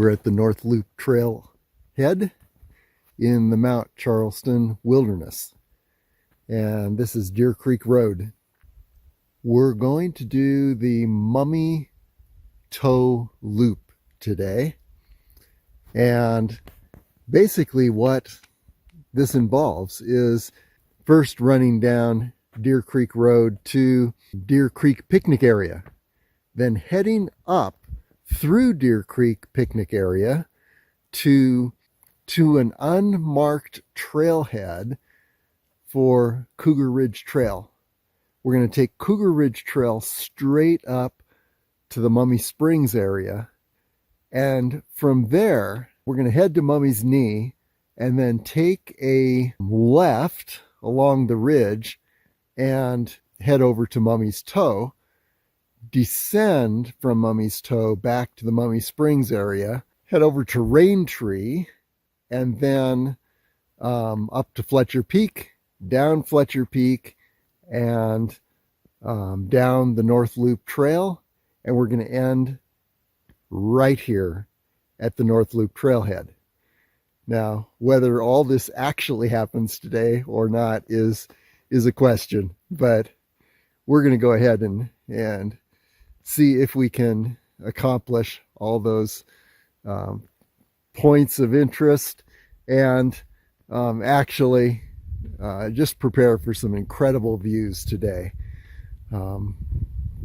We're at the North Loop Trail head in the Mount Charleston Wilderness. And this is Deer Creek Road. We're going to do the Mummy Toe Loop today. And basically what this involves is first running down Deer Creek Road to Deer Creek Picnic Area, then heading up through Deer Creek Picnic Area to an unmarked trailhead for Cougar Ridge Trail. We're going to take Cougar Ridge Trail straight up to the Mummy Springs area, and from there we're going to head to Mummy's Knee and then take a left along the ridge and head over to Mummy's Toe, descend from Mummy's Toe back to the Mummy Springs area, head over to Raintree, and then up to Fletcher Peak, down Fletcher Peak, and down the North Loop Trail, and we're going to end right here at the North Loop Trailhead. Now, whether all this actually happens today or not is a question, but we're going to go ahead and see if we can accomplish all those points of interest and actually just prepare for some incredible views today.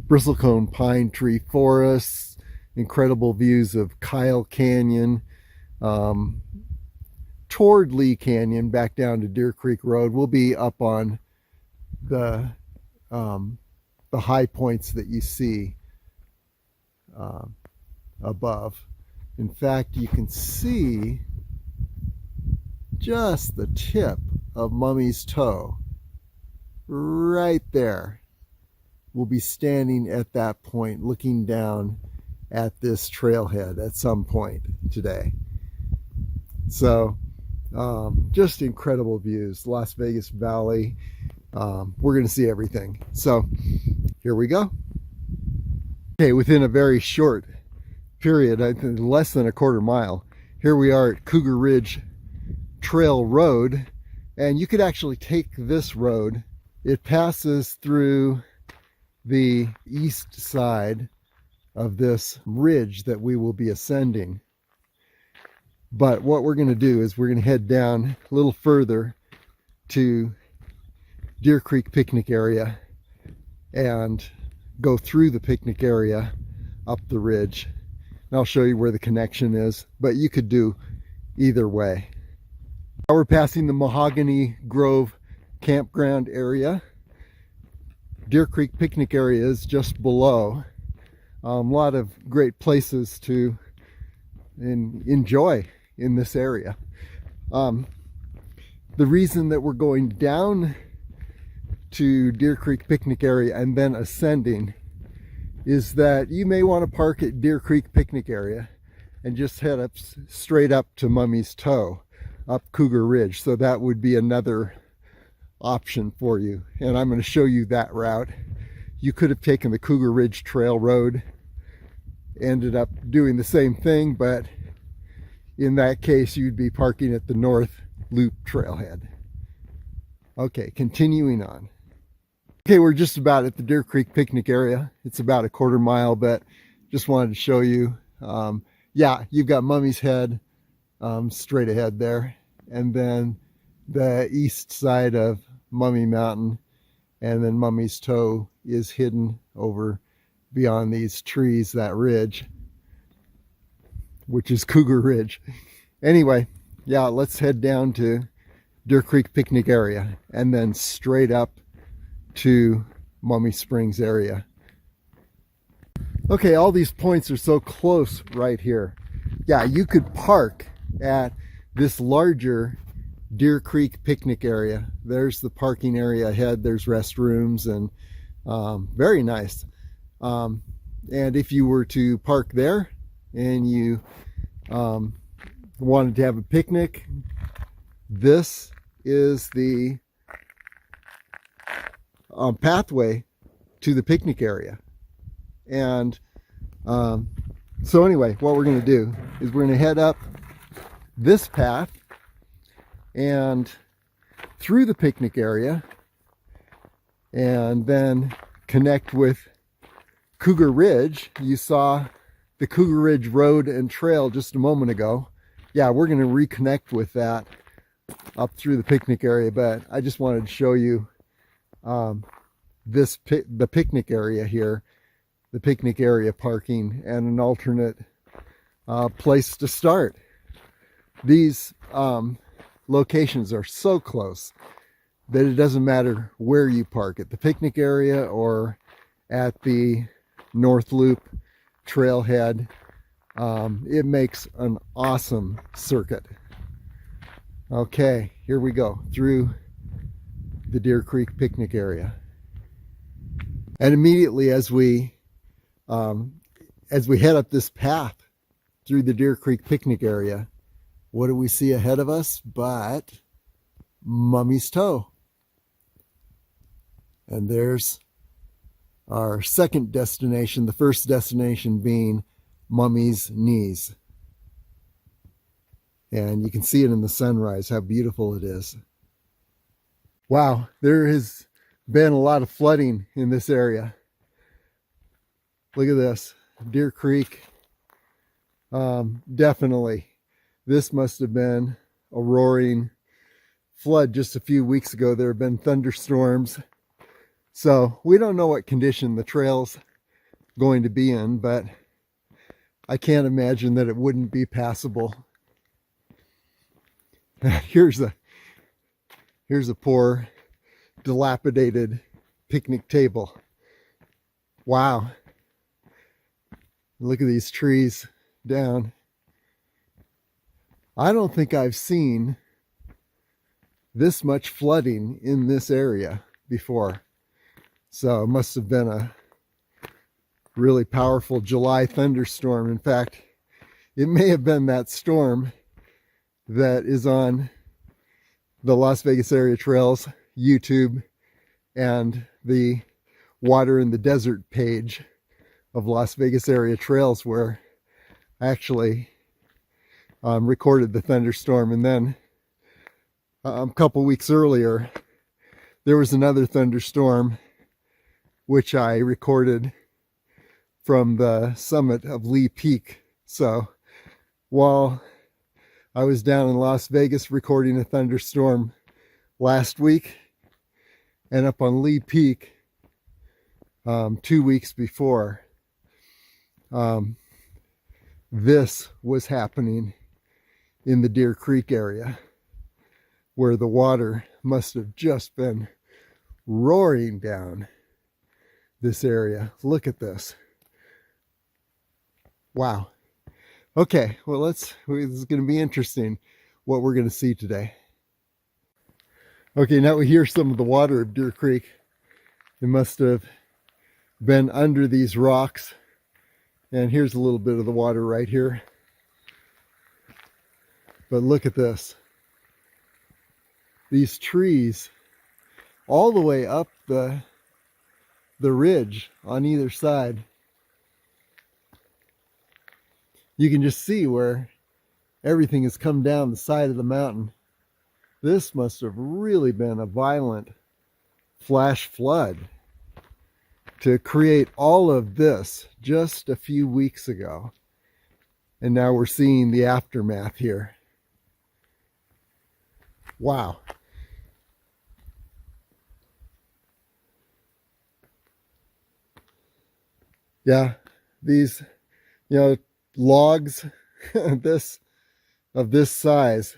Bristlecone pine tree forests, incredible views of Kyle Canyon, toward Lee Canyon, back down to Deer Creek Road. We'll be up on the high points that you see above. In fact, you can see just the tip of Mummy's Toe right there. We'll be standing at that point looking down at this trailhead at some point today. So just incredible views. Las Vegas Valley. We're going to see everything. So here we go. Okay, within a very short period, I think less than a quarter mile, here we are at Cougar Ridge Trail Road, and you could actually take this road. It passes through the east side of this ridge that we will be ascending. But what we're going to do is we're going to head down a little further to Deer Creek Picnic Area and go through the picnic area up the ridge. And I'll show you where the connection is, but you could do either way. Now we're passing the Mahogany Grove campground area. Deer Creek Picnic Area is just below. A lot of great places to enjoy in this area. The reason that we're going down to Deer Creek Picnic Area and then ascending is that you may want to park at Deer Creek Picnic Area and just head up straight up to Mummy's Toe, up Cougar Ridge. So that would be another option for you, and I'm going to show you that route. You could have taken the Cougar Ridge Trail Road, ended up doing the same thing, but in that case you'd be parking at the North Loop Trailhead. Okay, continuing on. Okay, we're just about at the Deer Creek Picnic Area. It's about a quarter mile, but just wanted to show you. Yeah, you've got Mummy's Head straight ahead there, and then the east side of Mummy Mountain, and then Mummy's Toe is hidden over beyond these trees, that ridge, which is Cougar Ridge. Anyway, yeah, let's head down to Deer Creek Picnic Area and then straight up to Mummy Springs area. Okay, all these points are so close right here. Yeah, you could park at this larger Deer Creek Picnic Area. There's the parking area ahead. There's restrooms and very nice. And if you were to park there and you wanted to have a picnic, this is the pathway to the picnic area. And So anyway, what we're going to do is we're going to head up this path and through the picnic area and then connect with Cougar Ridge. You saw the Cougar Ridge Road and Trail just a moment ago. Yeah, we're going to reconnect with that up through the picnic area, but I just wanted to show you the picnic area here, the picnic area parking, and an alternate place to start. These locations are so close that it doesn't matter where you park, at the picnic area or at the North Loop trailhead. It makes an awesome circuit. Okay, here we go through the Deer Creek picnic area. And immediately as we head up this path through the Deer Creek picnic area, what do we see ahead of us but Mummy's Toe? And there's our second destination, the first destination being Mummy's Knees. And you can see it in the sunrise, how beautiful it is. Wow, there has been a lot of flooding in this area. Look at this, Deer Creek. Definitely, this must have been a roaring flood just a few weeks ago. There have been thunderstorms. So we don't know what condition the trail's going to be in, but I can't imagine that it wouldn't be passable. Here's a poor, dilapidated picnic table. Wow. Look at these trees down. I don't think I've seen this much flooding in this area before. So it must have been a really powerful July thunderstorm. In fact, it may have been that storm that is on the Las Vegas Area Trails YouTube and the Water in the Desert page of Las Vegas Area Trails, where I actually recorded the thunderstorm. And then a couple weeks earlier, there was another thunderstorm which I recorded from the summit of Lee Peak. So while I was down in Las Vegas recording a thunderstorm last week, and up on Lee Peak 2 weeks before, this was happening in the Deer Creek area, where the water must have just been roaring down this area. Look at this. Wow. Okay, well, this is going to be interesting what we're going to see today. Okay, now we hear some of the water of Deer Creek. It must have been under these rocks. And here's a little bit of the water right here. But look at this. These trees all the way up the ridge on either side. You can just see where everything has come down the side of the mountain. This must have really been a violent flash flood to create all of this just a few weeks ago. And now we're seeing the aftermath here. Wow. Yeah, these, logs of this size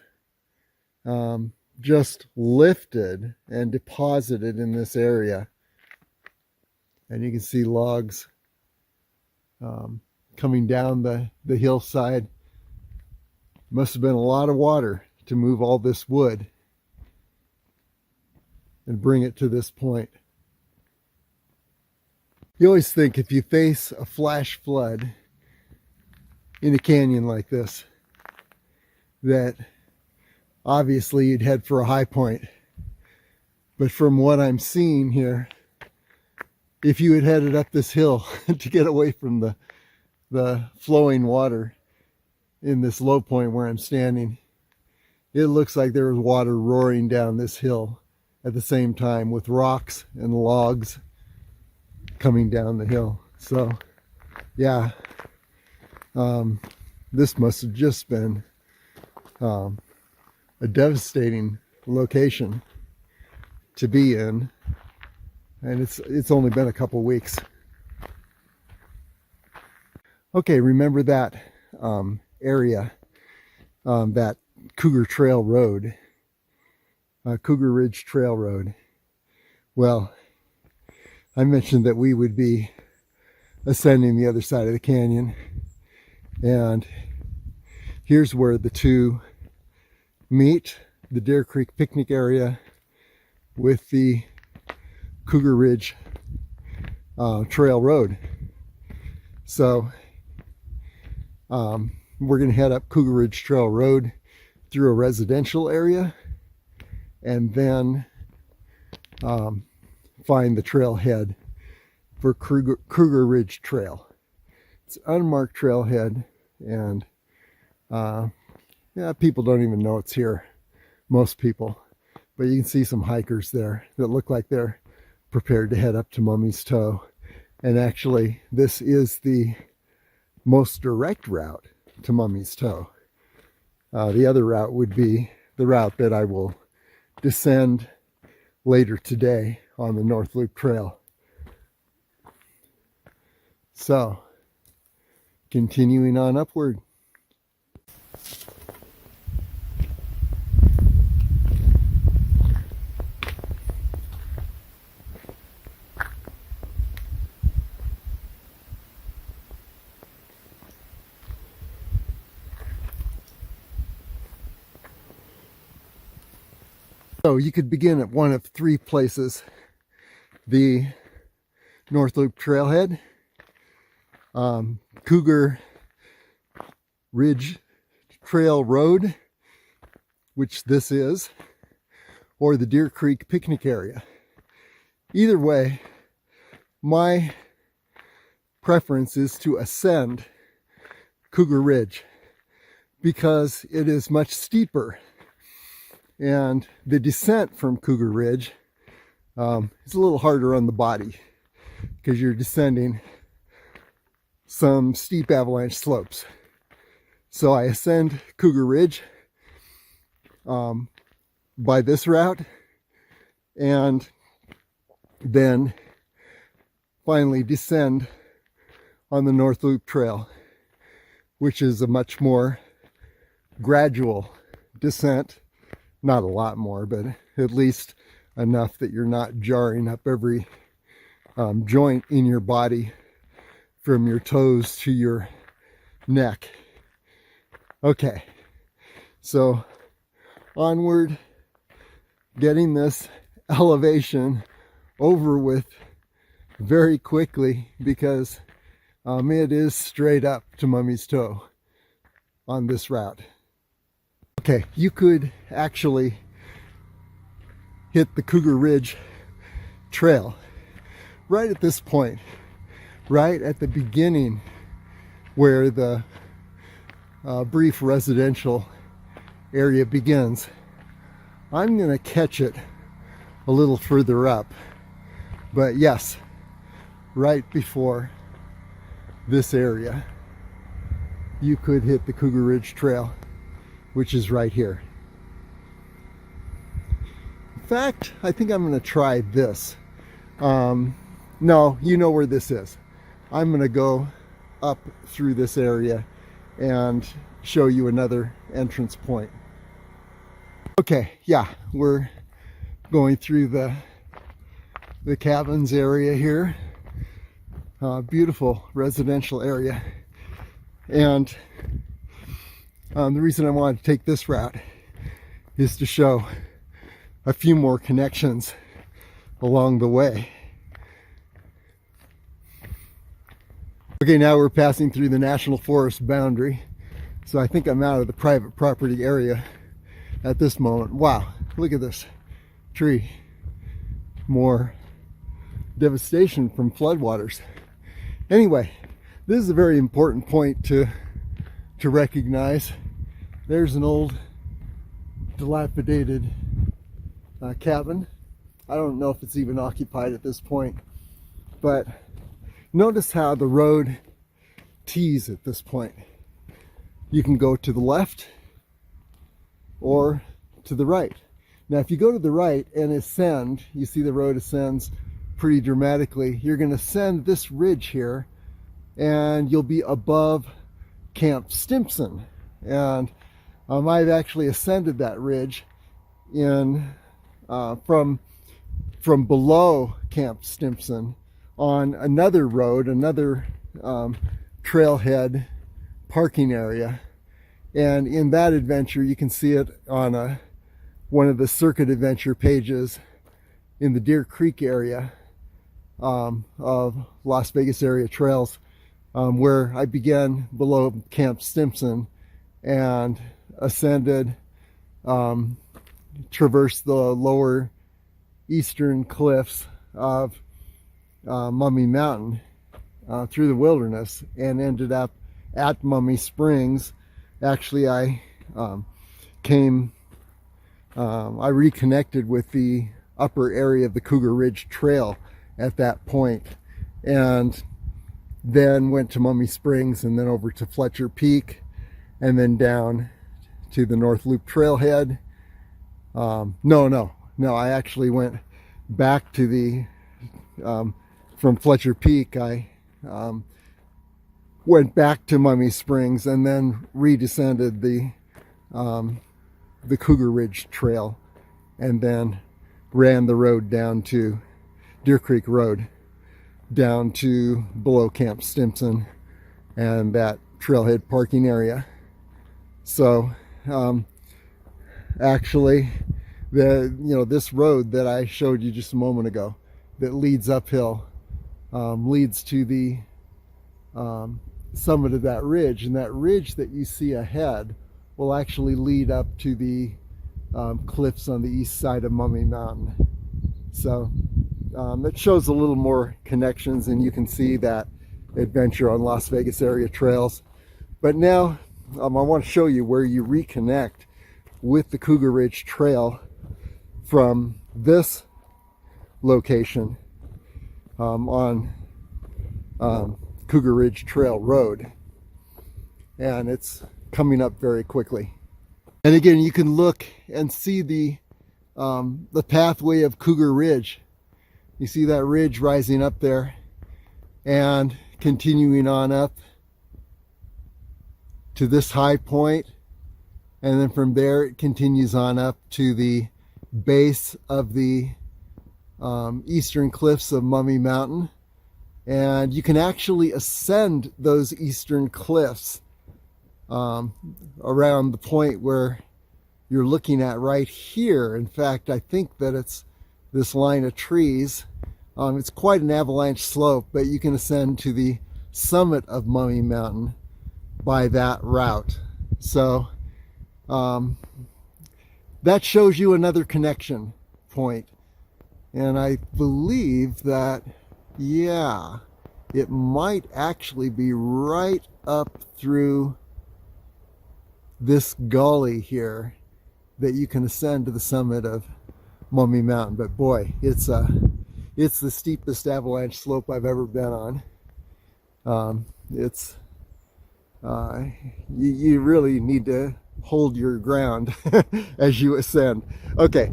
just lifted and deposited in this area. And you can see logs coming down the hillside. Must have been a lot of water to move all this wood and bring it to this point. You always think if you face a flash flood in a canyon like this, that obviously you'd head for a high point. But from what I'm seeing here, if you had headed up this hill to get away from the the flowing water in this low point where I'm standing, it looks like there was water roaring down this hill at the same time, with rocks and logs coming down the hill. So yeah, this must have just been a devastating location to be in, and it's only been a couple weeks. Okay, remember that area, that Cougar Trail Road, Cougar Ridge Trail Road. Well, I mentioned that we would be ascending the other side of the canyon, and here's where the two meet, the Deer Creek picnic area with the Cougar Ridge Trail Road. So we're going to head up Cougar Ridge Trail Road through a residential area, and then find the trailhead for Cougar Ridge Trail. It's an unmarked trailhead, and yeah, people don't even know it's here, most people. But you can see some hikers there that look like they're prepared to head up to Mummy's Toe. And actually, this is the most direct route to Mummy's Toe. The other route would be the route that I will descend later today on the North Loop Trail. So, continuing on upward. So you could begin at one of three places: the North Loop Trailhead, Cougar Ridge Trail Road, which this is, or the Deer Creek picnic area. Either way, my preference is to ascend Cougar Ridge because it is much steeper. And the descent from Cougar Ridge is a little harder on the body because you're descending some steep avalanche slopes. So I ascend Cougar Ridge by this route, and then finally descend on the North Loop Trail, which is a much more gradual descent. Not a lot more, but at least enough that you're not jarring up every joint in your body from your toes to your neck. Okay, so onward, getting this elevation over with very quickly because it is straight up to Mummy's Toe on this route. Okay, you could actually hit the Cougar Ridge Trail right at this point, right at the beginning where the brief residential area begins. I'm going to catch it a little further up, but yes, right before this area, you could hit the Cougar Ridge Trail, which is right here. In fact, I think I'm going to try this. No, you know where this is. I'm going to go up through this area and show you another entrance point. Okay, yeah, we're going through the cabins area here. Beautiful residential area. And the reason I wanted to take this route is to show a few more connections along the way. Okay, now we're passing through the National Forest boundary. So I think I'm out of the private property area at this moment. Wow, look at this tree. More devastation from floodwaters. Anyway, This is a very important point to recognize. There's an old dilapidated cabin. I don't know if it's even occupied at this point, but notice how the road tees at this point. You can go to the left or to the right. Now if you go to the right and ascend, you see the road ascends pretty dramatically. You're going to ascend this ridge here and you'll be above Camp Stimson. And I've actually ascended that ridge in from below Camp Stimson on another road, another trailhead parking area. And in that adventure, you can see it on one of the circuit adventure pages in the Deer Creek area of Las Vegas area trails, where I began below Camp Stimson and ascended, traversed the lower eastern cliffs of Mummy Mountain through the wilderness and ended up at Mummy Springs. Actually, I reconnected with the upper area of the Cougar Ridge Trail at that point, and then went to Mummy Springs and then over to Fletcher Peak and then down to the North Loop Trailhead. No, I actually went back to the from Fletcher Peak. I went back to Mummy Springs and then redescended the Cougar Ridge Trail and then ran the road down to Deer Creek Road down to below Camp Stimson and that trailhead parking area. So actually this road that I showed you just a moment ago that leads uphill leads to the summit of that ridge, and that ridge that you see ahead will actually lead up to the cliffs on the east side of Mummy Mountain. So it shows a little more connections, and you can see that adventure on Las Vegas area trails. But now I want to show you where you reconnect with the Cougar Ridge Trail from this location on Cougar Ridge Trail Road, and it's coming up very quickly. And again, you can look and see the pathway of Cougar Ridge. You see that ridge rising up there and continuing on up to this high point, and then from there it continues on up to the base of the eastern cliffs of Mummy Mountain. And you can actually ascend those eastern cliffs around the point where you're looking at right here. In fact, I think that it's this line of trees. It's quite an avalanche slope, but you can ascend to the summit of Mummy Mountain by that route. So that shows you another connection point. And I believe that, yeah, it might actually be right up through this gully here that you can ascend to the summit of Mummy Mountain. But boy, it's the steepest avalanche slope I've ever been on. You really need to hold your ground as you ascend. Okay,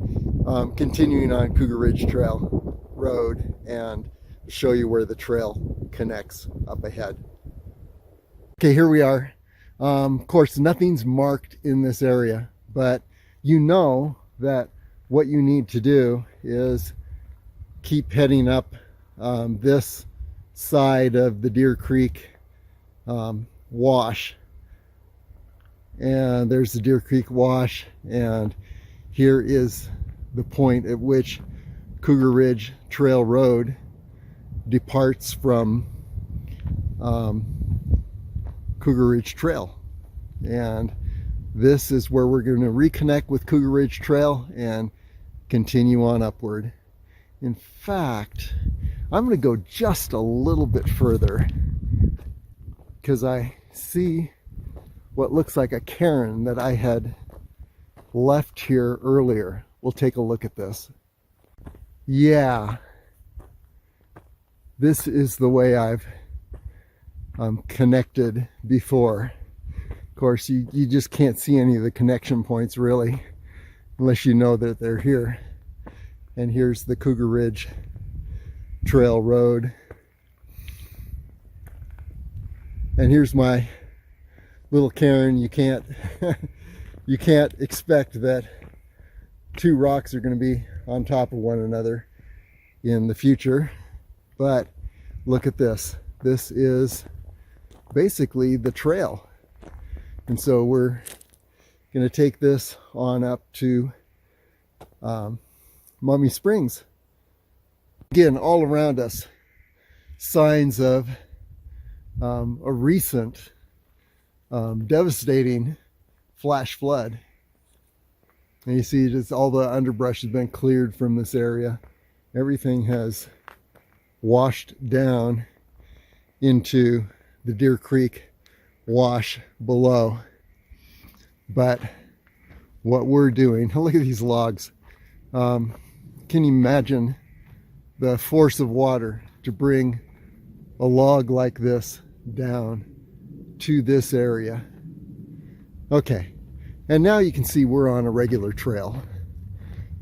continuing on Cougar Ridge Trail Road and show you where the trail connects up ahead. Okay, here we are. Of course, nothing's marked in this area, but you know that what you need to do is keep heading up this side of the Deer Creek wash. And there's the Deer Creek wash, and here is the point at which Cougar Ridge Trail Road departs from Cougar Ridge Trail. And this is where we're going to reconnect with Cougar Ridge Trail and continue on upward. In fact, I'm going to go just a little bit further. because I see what looks like a cairn that I had left here earlier. We'll take a look at this. Yeah, this is the way I've connected before. Of course, you just can't see any of the connection points really, unless you know that they're here. And here's the Cougar Ridge Trail Road. And here's my little cairn. You can't you can't expect that two rocks are going to be on top of one another in the future. But look at this. This is basically the trail. And so we're going to take this on up to Mummy Springs. Again, all around us, signs of a recent devastating flash flood. And you see just all the underbrush has been cleared from this area. Everything has washed down into the Deer Creek wash below. But what we're doing, look at these logs. Can you imagine the force of water to bring a log like this down to this area? Okay, and now you can see we're on a regular trail,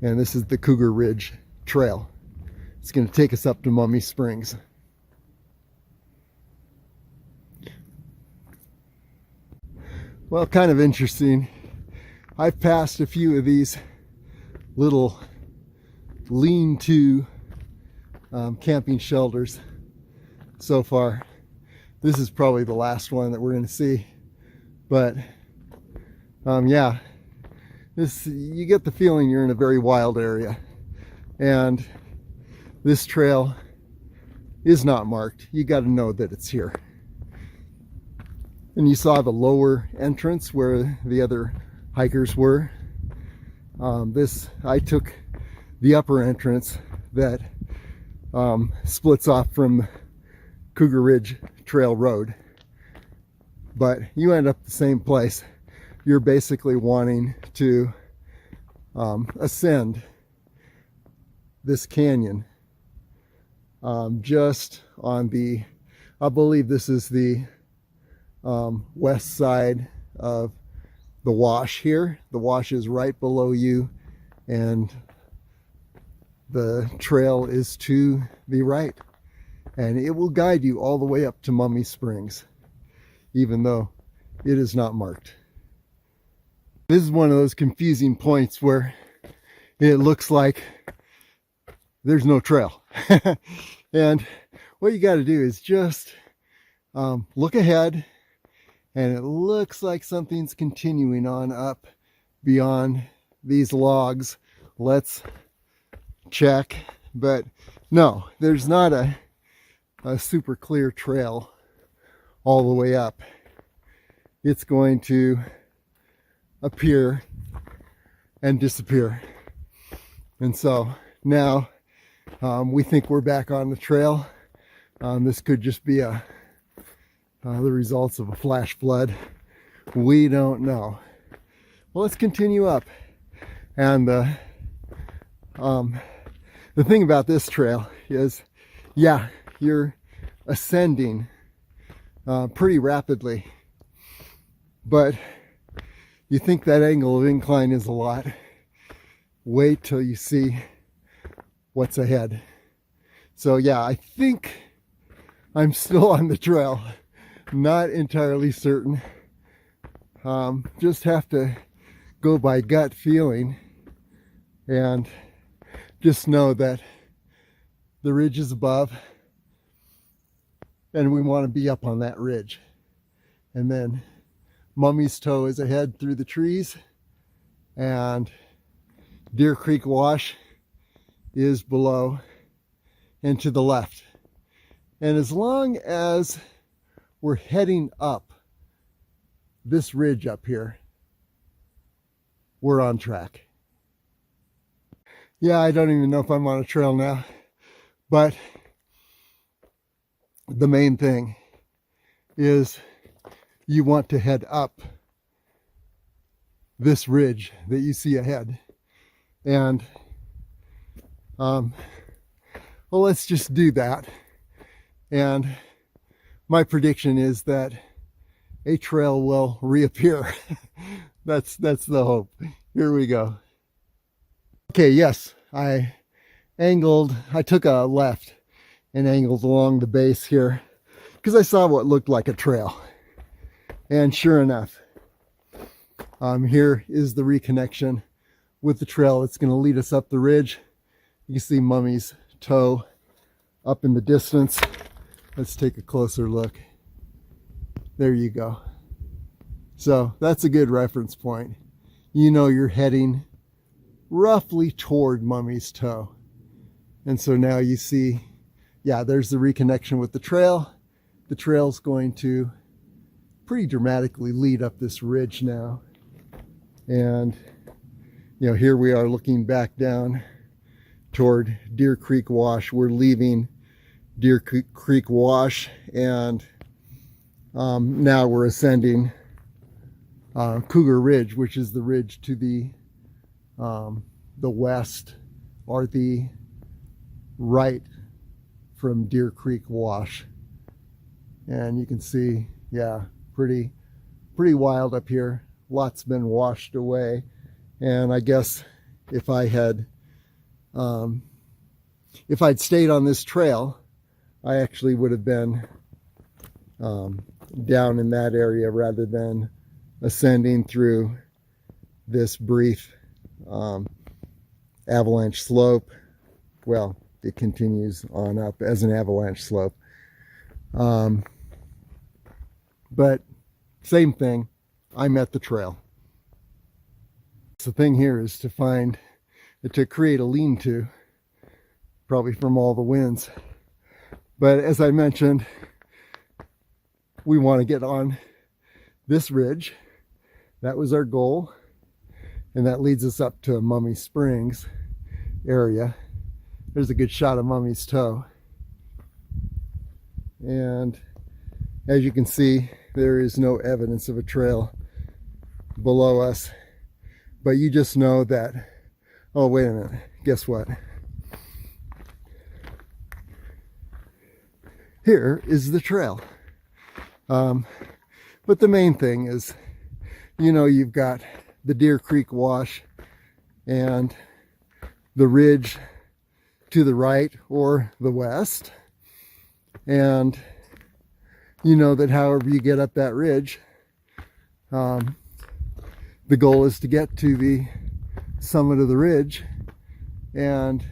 and this is the Cougar Ridge Trail. It's going to take us up to Mummy Springs. Well, kind of interesting. I've passed a few of these little lean-to camping shelters so far. This is probably the last one that we're going to see, but yeah, you get the feeling you're in a very wild area, and this trail is not marked. You got to know that it's here. And you saw the lower entrance where the other hikers were. I took the upper entrance that splits off from Cougar Ridge Trail Road, but you end up the same place. You're basically wanting to ascend this canyon just on the, I believe this is the west side of the wash here. The wash is right below you, and the trail is to the right, and it will guide you all the way up to Mummy Springs, even though it is not marked. This is one of those confusing points where it looks like there's no trail. And what you got to do is just look ahead, and it looks like something's continuing on up beyond these logs. Let's check. But no, there's not a super clear trail all the way up. It's going to appear and disappear. And so now we think we're back on the trail. This could just be the results of a flash flood. We don't know. Well, let's continue up. And the thing about this trail is, yeah, you're ascending pretty rapidly, but you think that angle of incline is a lot. Wait till you see what's ahead. So yeah, I think I'm still on the trail. Not entirely certain. Just have to go by gut feeling, and just know that the ridge is above, and we want to be up on that ridge. And then Mummy's Toe is ahead through the trees, and Deer Creek Wash is below and to the left. And as long as we're heading up this ridge up here, we're on track. Yeah, I don't even know if I'm on a trail now, but the main thing is you want to head up this ridge that you see ahead. And well, let's just do that. And my prediction is that a trail will reappear. That's the hope. Here we go. Okay, yes, I took a left and angled along the base here because I saw what looked like a trail. And sure enough, here is the reconnection with the trail. It's going to lead us up the ridge. You can see Mummy's toe up in the distance. Let's take a closer look. There you go. So that's a good reference point. You know you're heading roughly toward Mummy's toe. And so now you see, yeah, there's the reconnection with the trail. The trail's going to pretty dramatically lead up this ridge now. And, you know, here we are looking back down toward Deer Creek Wash. We're leaving Deer Creek Wash, and now we're ascending Cougar Ridge, which is the ridge to the west or the right from Deer Creek Wash. And you can see, yeah, pretty wild up here. Lots been washed away. And I guess if I had if I'd stayed on this trail, I actually would have been down in that area rather than ascending through this brief avalanche slope. Well, it continues on up as an avalanche slope. But same thing, I'm at the trail. The thing here is to create a lean-to, probably from all the winds. But as I mentioned, we want to get on this ridge. That was our goal. And that leads us up to Mummy Springs area. There's a good shot of Mummy's toe. And as you can see, there is no evidence of a trail below us. But you just know that, oh, wait a minute, guess what? Here is the trail. But the main thing is, you know, you've got the Deer Creek Wash and the ridge to the right or the west. And you know that however you get up that ridge, the goal is to get to the summit of the ridge and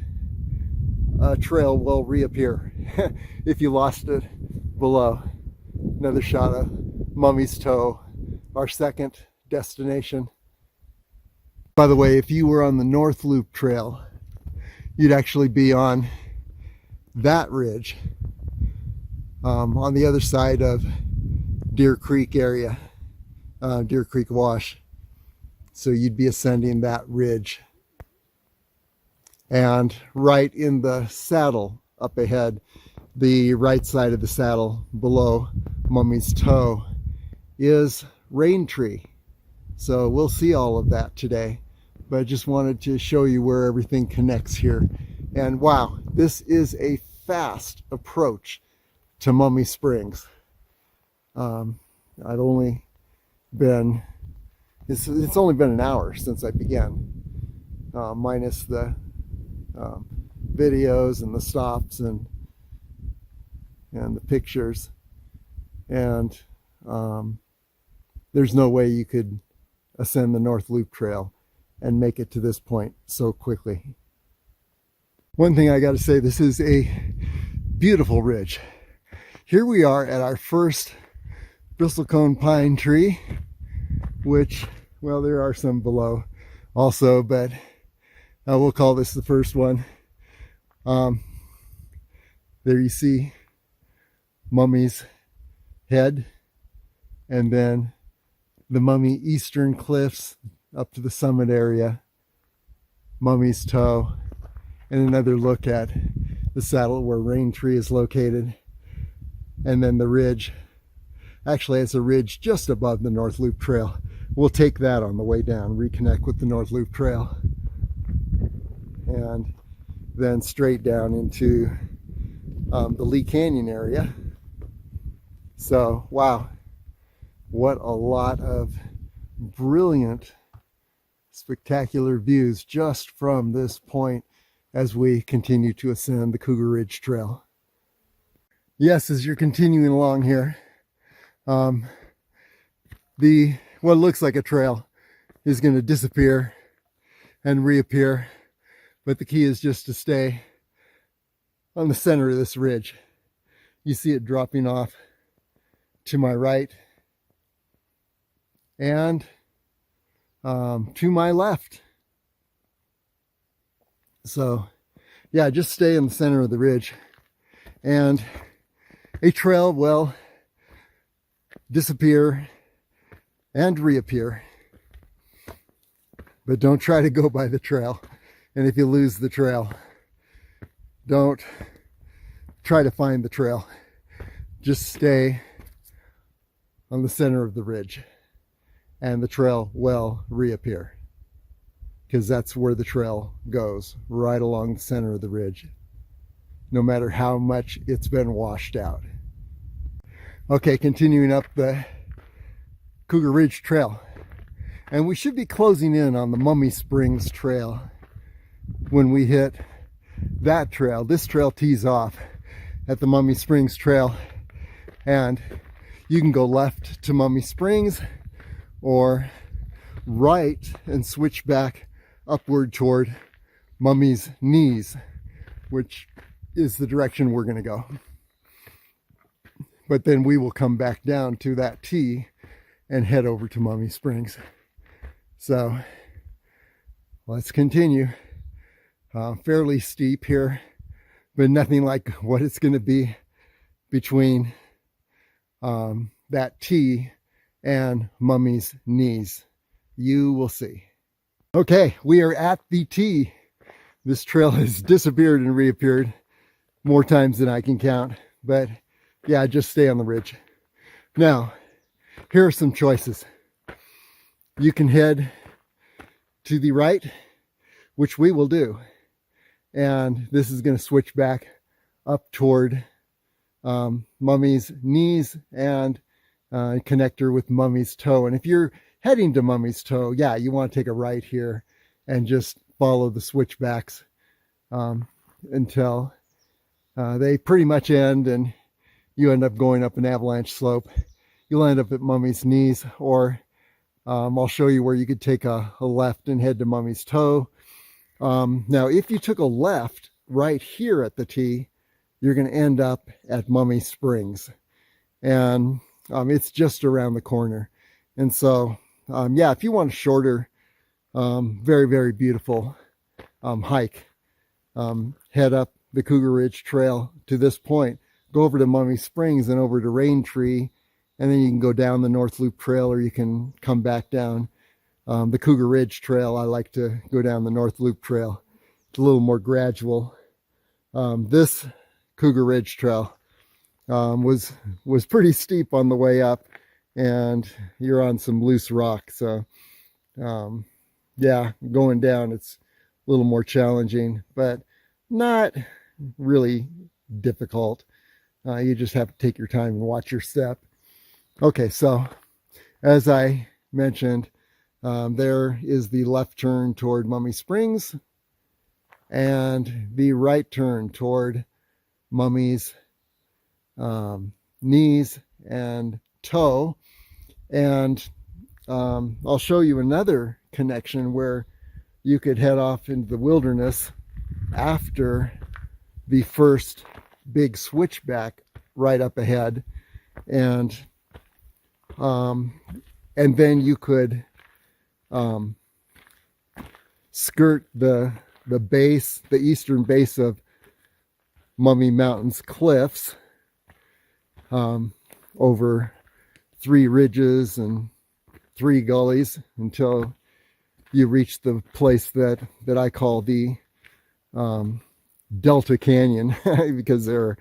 a trail will reappear if you lost it below. Another shot of Mummy's Toe, our second destination. By the way, if you were on the North Loop Trail, you'd actually be on that ridge on the other side of Deer Creek area, Deer Creek Wash. So you'd be ascending that ridge. And right in the saddle up ahead, the right side of the saddle below Mummy's Toe is Raintree. So we'll see all of that today. But I just wanted to show you where everything connects here. And wow, this is a fast approach to Mummy Springs. It's only been an hour since I began, minus the videos and the stops and the pictures. And there's no way you could ascend the North Loop Trail and make it to this point so quickly. One thing I got to say, this is a beautiful ridge. Here we are at our first bristlecone pine tree, which, well, there are some below also, but we'll call this the first one. There you see Mummy's head, and then the Mummy Eastern Cliffs up to the summit area, Mummy's Toe, and another look at the saddle where Raintree is located, and then the ridge actually has a ridge just above the North Loop Trail. We'll take that on the way down, reconnect with the North Loop Trail, and then straight down into the Lee Canyon area. So, wow, what a lot of brilliant, spectacular views just from this point as we continue to ascend the Cougar Ridge Trail. Yes, as you're continuing along here, what looks like a trail is going to disappear and reappear, but the key is just to stay on the center of this ridge. You see it dropping off to my right and to my left. So yeah, just stay in the center of the ridge, and a trail will disappear and reappear. But don't try to go by the trail. And if you lose the trail, don't try to find the trail. Just stay on the center of the ridge, and the trail will reappear, because that's where the trail goes, right along the center of the ridge, no matter how much it's been washed out. Okay, continuing up the Cougar Ridge Trail, and we should be closing in on the Mummy Springs Trail when we hit that trail. This trail tees off at the Mummy Springs Trail, and you can go left to Mummy Springs or right and switch back upward toward Mummy's Knees, which is the direction we're going to go. But then we will come back down to that T and head over to Mummy Springs. So let's continue. Fairly steep here, but nothing like what it's going to be between that T and Mummy's Knees. You will see. Okay, we are at the T. This trail has disappeared and reappeared more times than I can count, but yeah, just stay on the ridge. Now, here are some choices. You can head to the right, which we will do, and this is going to switch back up toward Mummy's Knees and connector with Mummy's Toe. And if you're heading to Mummy's Toe, yeah, you want to take a right here and just follow the switchbacks until they pretty much end and you end up going up an avalanche slope. You'll end up at Mummy's Knees, or I'll show you where you could take a left and head to Mummy's Toe. Now, if you took a left right here at the T, you're going to end up at Mummy Springs, and it's just around the corner. And so, yeah, if you want a shorter, very, very beautiful hike, head up the Cougar Ridge Trail to this point, go over to Mummy Springs and over to Raintree, and then you can go down the North Loop Trail, or you can come back down the Cougar Ridge Trail. I like to go down the North Loop Trail. It's a little more gradual. This Cougar Ridge Trail was pretty steep on the way up, and you're on some loose rock. So, yeah, going down, it's a little more challenging, but not really difficult. You just have to take your time and watch your step. Okay, so as I mentioned, there is the left turn toward Mummy Springs and the right turn toward Mummy's Knees and Toe. And I'll show you another connection where you could head off into the wilderness after the first big switchback right up ahead, and then you could skirt the base, the eastern base of Mummy Mountain's cliffs, over 3 ridges and 3 gullies until you reach the place that I call the Delta Canyon, because there are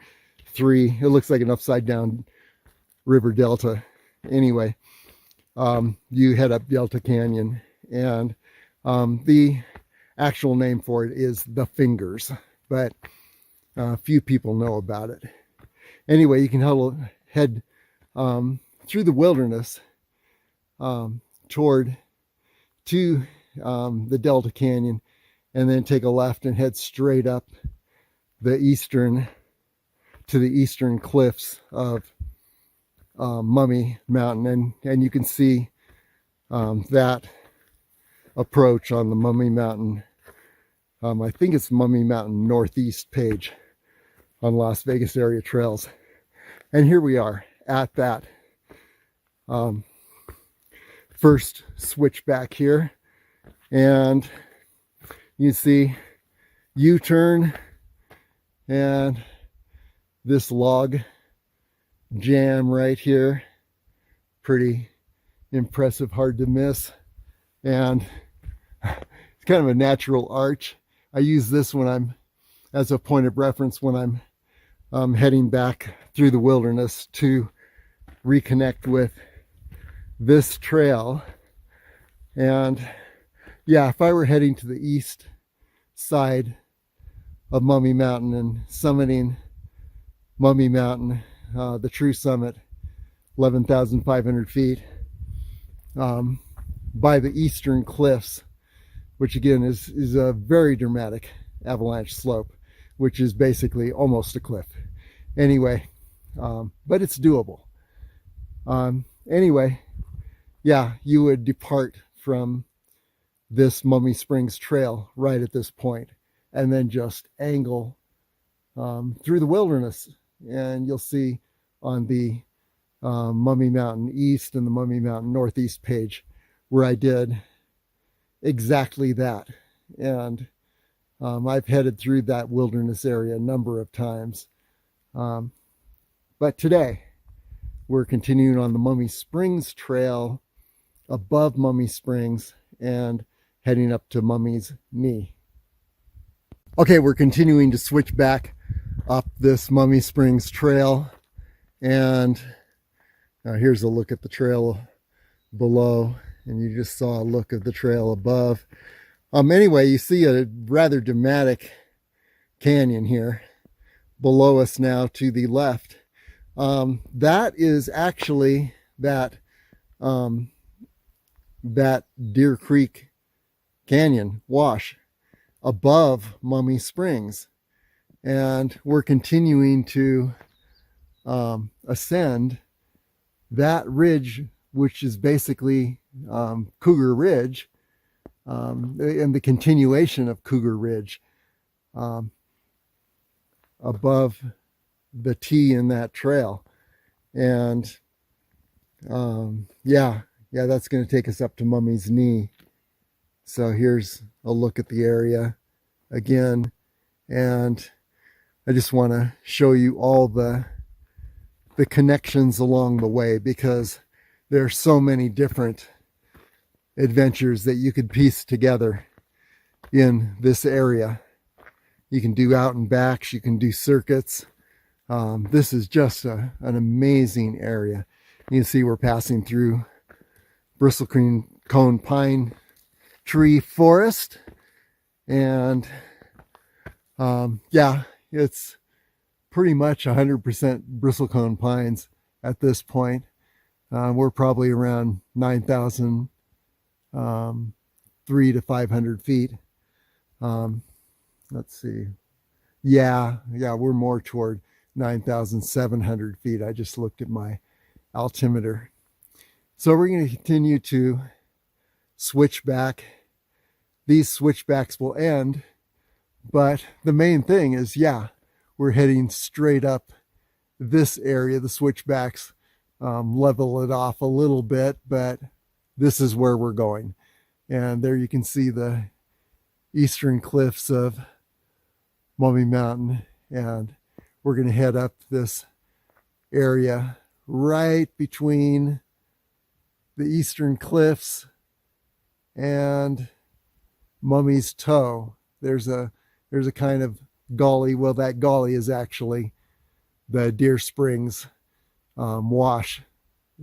3, it looks like an upside down river delta Anyway, you head up Delta Canyon, and the actual name for it is the Fingers, but few people know about it. Anyway, you can head through the wilderness toward to the Delta Canyon, and then take a left and head straight up the eastern cliffs of Mummy Mountain, and you can see that approach on the Mummy Mountain. I think it's Mummy Mountain Northeast page on Las Vegas Area Trails. And here we are at that first switchback here, and you see U-turn and this log jam right here. Pretty impressive, hard to miss, and it's kind of a natural arch. I use this when I'm as a point of reference when I'm heading back through the wilderness to reconnect with this trail. And yeah, if I were heading to the east side of Mummy Mountain and summiting Mummy Mountain, the true summit, 11,500 feet, by the eastern cliffs, which again is a very dramatic avalanche slope, which is basically almost a cliff. Anyway, but it's doable. Anyway, yeah, you would depart from this Mummy Springs trail right at this point, and then just angle through the wilderness, and you'll see on the Mummy Mountain East and the Mummy Mountain Northeast page where I did exactly that. And I've headed through that wilderness area a number of times. But today we're continuing on the Mummy Springs trail above Mummy Springs and heading up to Mummy's Knee. Okay, we're continuing to switch back up this Mummy Springs trail, and here's a look at the trail below, and you just saw a look of the trail above. Anyway, you see a rather dramatic canyon here below us now to the left. That is actually that Deer Creek Canyon wash above Mummy Springs, and we're continuing to ascend that ridge, which is basically Cougar Ridge, and the continuation of Cougar Ridge above the T in that trail. And yeah, that's going to take us up to Mummy's Knee. So here's a look at the area again, and I just want to show you all the connections along the way, because there are so many different adventures that you could piece together in this area. You can do out and backs, you can do circuits. This is just an amazing area. You can see we're passing through bristlecone pine tree forest, and yeah, it's pretty much 100% bristlecone pines at this point. We're probably around 9,003 to 500 feet. Let's see. Yeah, we're more toward 9,700 feet. I just looked at my altimeter. So we're going to continue to switch back. These switchbacks will end, but the main thing is, yeah, we're heading straight up this area. The switchbacks level it off a little bit, but this is where we're going. And there you can see the eastern cliffs of Mummy Mountain, and we're going to head up this area right between the eastern cliffs and Mummy's Toe. There's a kind of gully. Well, that gully is actually the Deer Springs wash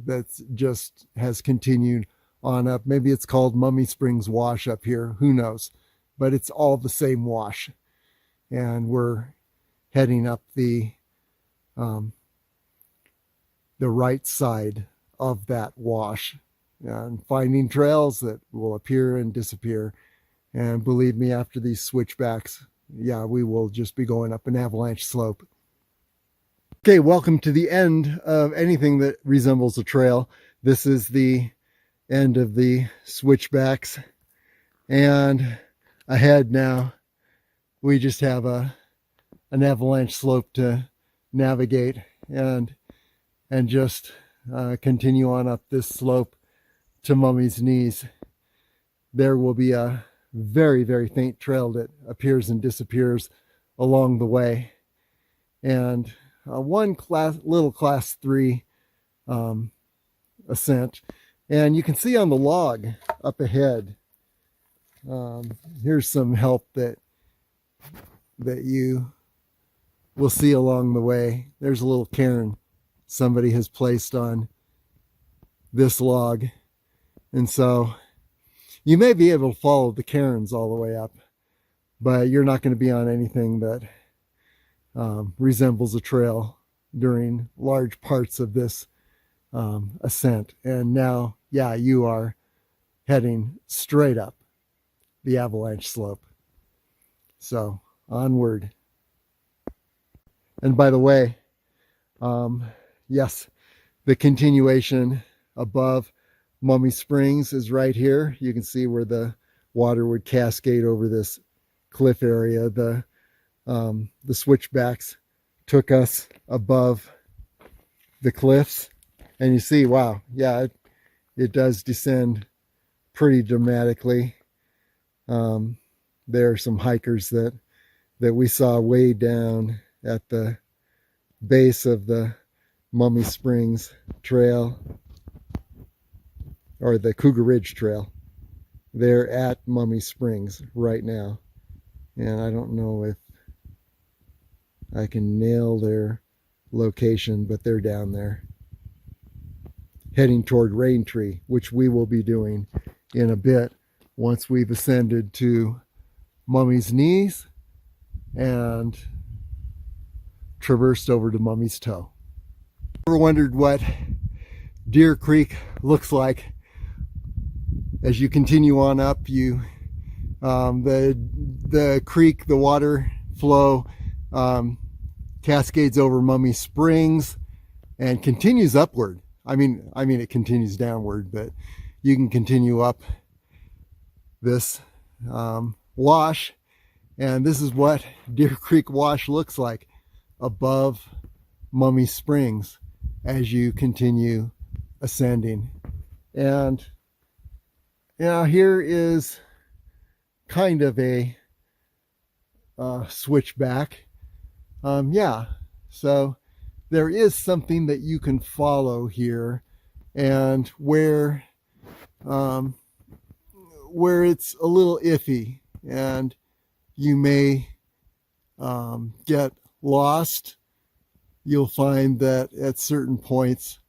that's just has continued on up. Maybe it's called Mummy Springs Wash up here, who knows, but it's all the same wash. And we're heading up the right side of that wash and finding trails that will appear and disappear. And believe me, after these switchbacks, yeah, we will just be going up an avalanche slope. Okay, welcome to the end of anything that resembles a trail. This is the end of the switchbacks, and ahead now we just have an avalanche slope to navigate and just continue on up this slope to Mummy's Knees. There will be a very, very faint trail that appears and disappears along the way, and one little class 3 ascent. And you can see on the log up ahead, here's some help that you will see along the way. There's a little cairn somebody has placed on this log, and so you may be able to follow the cairns all the way up, but you're not going to be on anything that resembles a trail during large parts of this ascent. And now, yeah, you are heading straight up the avalanche slope. So onward. And by the way, yes, the continuation above Mummy Springs is right here. You can see where the water would cascade over this cliff area. The switchbacks took us above the cliffs, and you see, wow, yeah, it does descend pretty dramatically. There are some hikers that we saw way down at the base of the Mummy Springs Trail, or the Cougar Ridge Trail. They're at Mummy Springs right now, and I don't know if I can nail their location, but they're down there heading toward Raintree, which we will be doing in a bit once we've ascended to Mummy's Knees and traversed over to Mummy's Toe. Ever wondered what Deer Creek looks like as you continue on up? The creek, the water flow cascades over Mummy Springs and continues upward. I mean it continues downward, but you can continue up this wash, and this is what Deer Creek Wash looks like above Mummy Springs as you continue ascending. And here is kind of a switchback. So there is something that you can follow here, and where it's a little iffy and you may get lost, you'll find that at certain points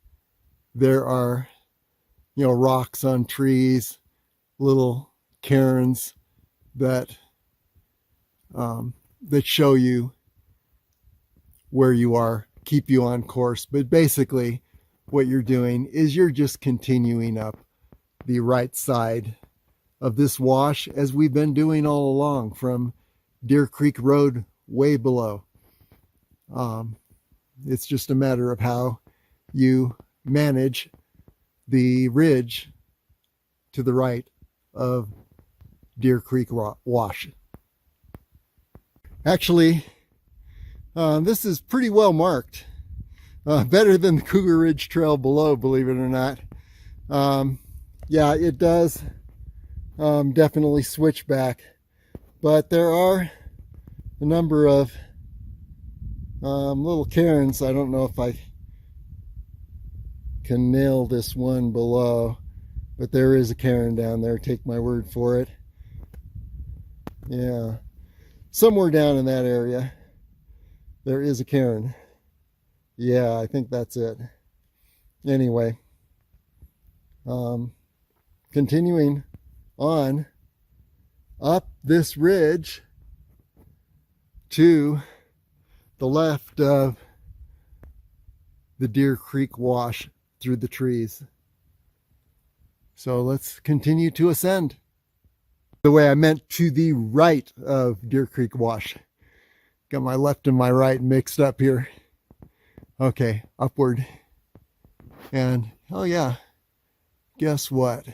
there are, rocks on trees, little cairns that show you where you are, keep you on course. But basically what you're doing is you're just continuing up the right side of this wash, as we've been doing all along from Deer Creek Road way below. It's just a matter of how you manage the ridge to the right of Deer Creek Wash. Actually, this is pretty well marked. Better than the Cougar Ridge Trail below, believe it or not. Yeah, it does definitely switch back, but there are a number of little cairns. I don't know if I can nail this one below, but there is a cairn down there, take my word for it. Yeah, somewhere down in that area there is a cairn. Yeah, I think that's it. Anyway, continuing on up this ridge to the left of the Deer Creek wash through the trees. So let's continue to ascend. The way I meant to the right of Deer Creek wash. Got my left and my right mixed up here. Okay, upward. And oh yeah, guess what?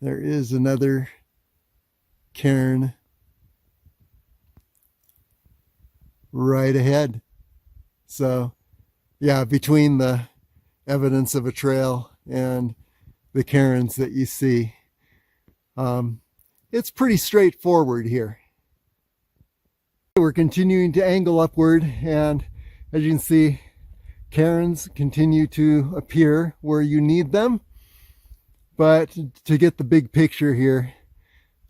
There is another cairn right ahead. So yeah, between the evidence of a trail and the cairns that you see, it's pretty straightforward here. We're continuing to angle upward, and as you can see, cairns continue to appear where you need them. But to get the big picture here,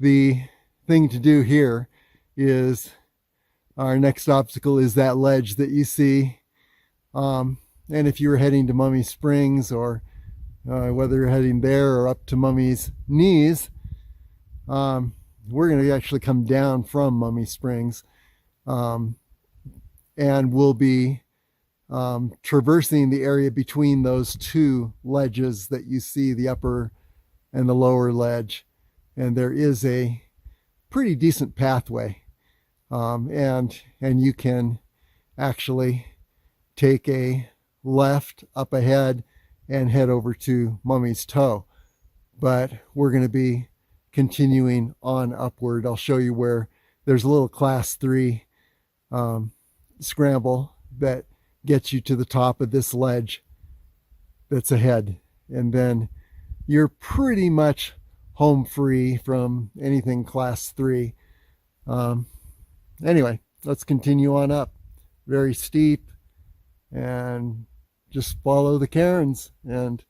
the thing to do here is our next obstacle is that ledge that you see. And if you're heading to Mummy Springs, or whether you're heading there or up to Mummy's knees, we're going to actually come down from Mummy Springs, and we'll be traversing the area between those two ledges that you see, the upper and the lower ledge. And there is a pretty decent pathway, and you can actually take a left up ahead and head over to Mummy's Toe. But we're going to be continuing on upward. I'll show you where there's a little class 3 scramble that gets you to the top of this ledge that's ahead, and then you're pretty much home free from anything class 3. Anyway, let's continue on up. Very steep, and just follow the cairns and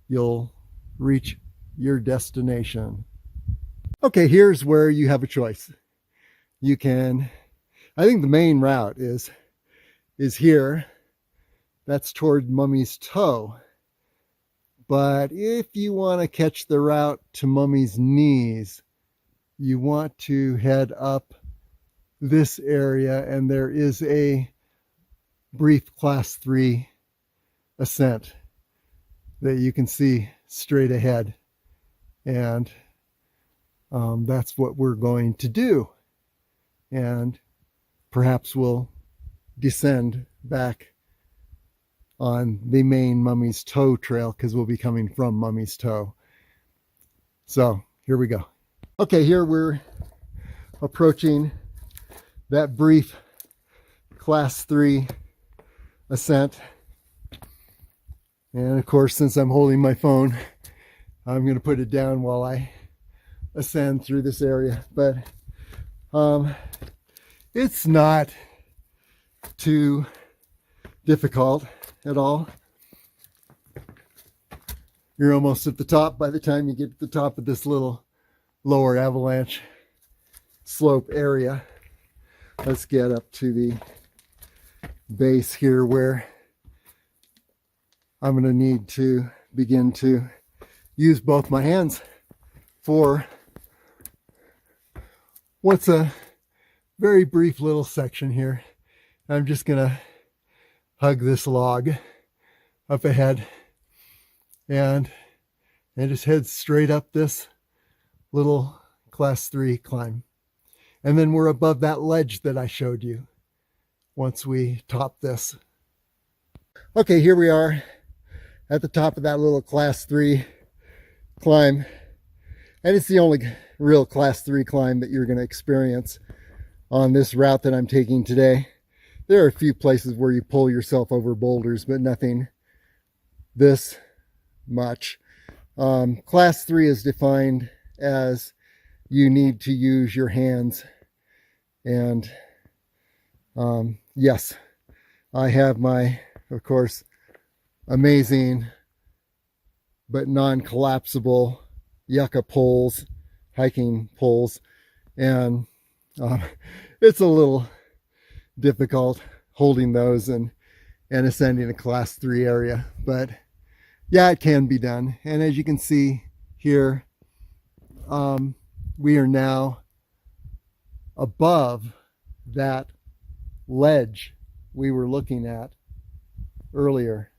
you'll reach your destination. Okay, here's where you have a choice. You can, I think the main route is here. That's toward Mummy's Toe. But if you want to catch the route to Mummy's Knees, you want to head up this area, and there is a brief class 3 ascent that you can see straight ahead. And that's what we're going to do. And perhaps we'll descend back on the main Mummy's Toe trail, because we'll be coming from Mummy's Toe. So here we go. Okay, here we're approaching that brief class 3 ascent. And of course, since I'm holding my phone, I'm going to put it down while I ascend through this area. But it's not too difficult at all. You're almost at the top by the time you get to the top of this little lower avalanche slope area. Let's get up to the base here, where I'm going to need to begin to use both my hands for what's a very brief little section here. I'm just going to hug this log up ahead and just head straight up this little class 3 climb. And then we're above that ledge that I showed you once we top this. Okay, here we are at the top of that little class 3 climb. And it's the only real class 3 climb that you're going to experience on this route that I'm taking today. There are a few places where you pull yourself over boulders, but nothing this much. Class 3 is defined as you need to use your hands. And yes, I have my, of course, amazing but non-collapsible yucca poles, hiking poles, and it's a little difficult holding those and ascending a class 3 area, but yeah, it can be done. And as you can see here, we are now above that ledge we were looking at earlier.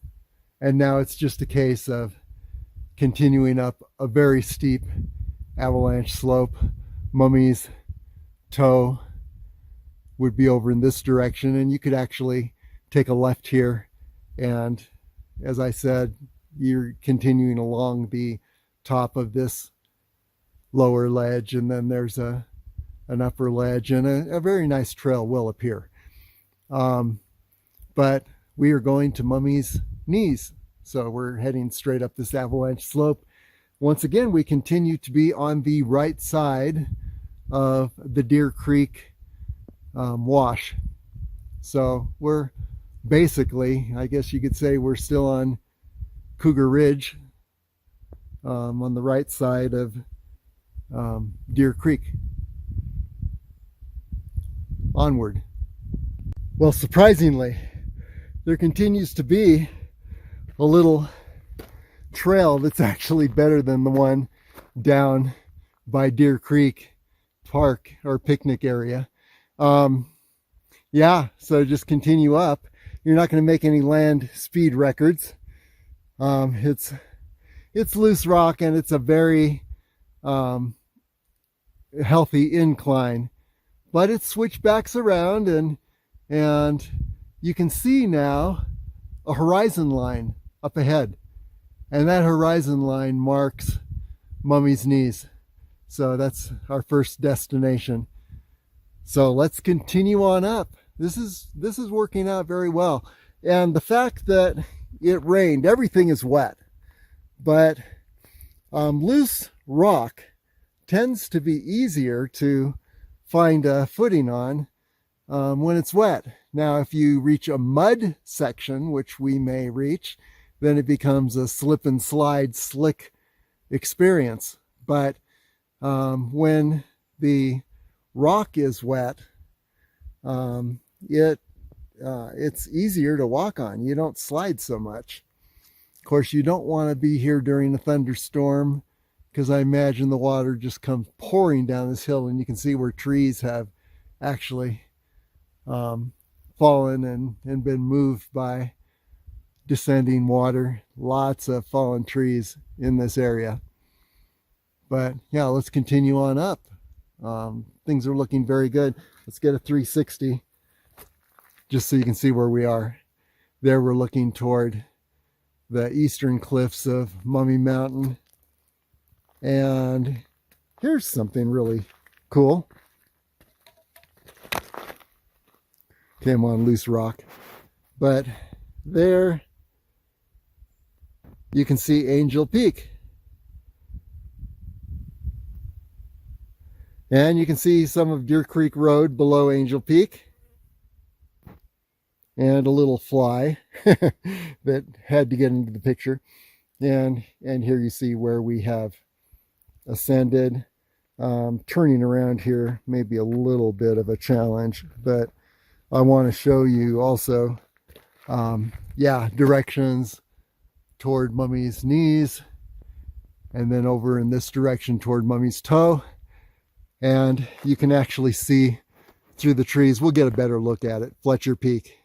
And now it's just a case of continuing up a very steep avalanche slope. Mummy's Toe would be over in this direction, and you could actually take a left here, and as I said, you're continuing along the top of this lower ledge, and then there's an upper ledge, and a very nice trail will appear. But we are going to Mummy's Knees, so we're heading straight up this avalanche slope. Once again, we continue to be on the right side of the Deer Creek wash. So we're basically, I guess you could say, we're still on Cougar Ridge, on the right side of Deer Creek. Onward. Well, surprisingly, there continues to be a little trail that's actually better than the one down by Deer Creek Park or picnic area. Yeah, so just continue up. You're not going to make any land speed records. It's loose rock, and it's a very healthy incline, but it switchbacks around, and you can see now a horizon line up ahead, and that horizon line marks Mummy's Knees. So that's our first destination. So let's continue on up. This is working out very well. And the fact that it rained, everything is wet, but loose rock tends to be easier to find a footing on when it's wet. Now, if you reach a mud section, which we may reach, then it becomes a slip and slide slick experience. But when the rock is wet, it's easier to walk on. You don't slide so much. Of course, you don't want to be here during a thunderstorm, because I imagine the water just comes pouring down this hill, and you can see where trees have actually fallen and been moved by descending water. Lots of fallen trees in this area. But yeah, let's continue on up. Things are looking very good. Let's get a 360 just so you can see where we are. There we're looking toward the eastern cliffs of Mummy Mountain. And here's something really cool. Okay, I'm on loose rock. But there you can see Angel Peak. And you can see some of Deer Creek Road below Angel Peak. And a little fly that had to get into the picture. And here you see where we have ascended. Turning around here may be a little bit of a challenge, but I want to show you also, directions toward Mummy's Knees, and then over in this direction toward Mummy's Toe. And you can actually see through the trees. We'll get a better look at it. Fletcher Peak.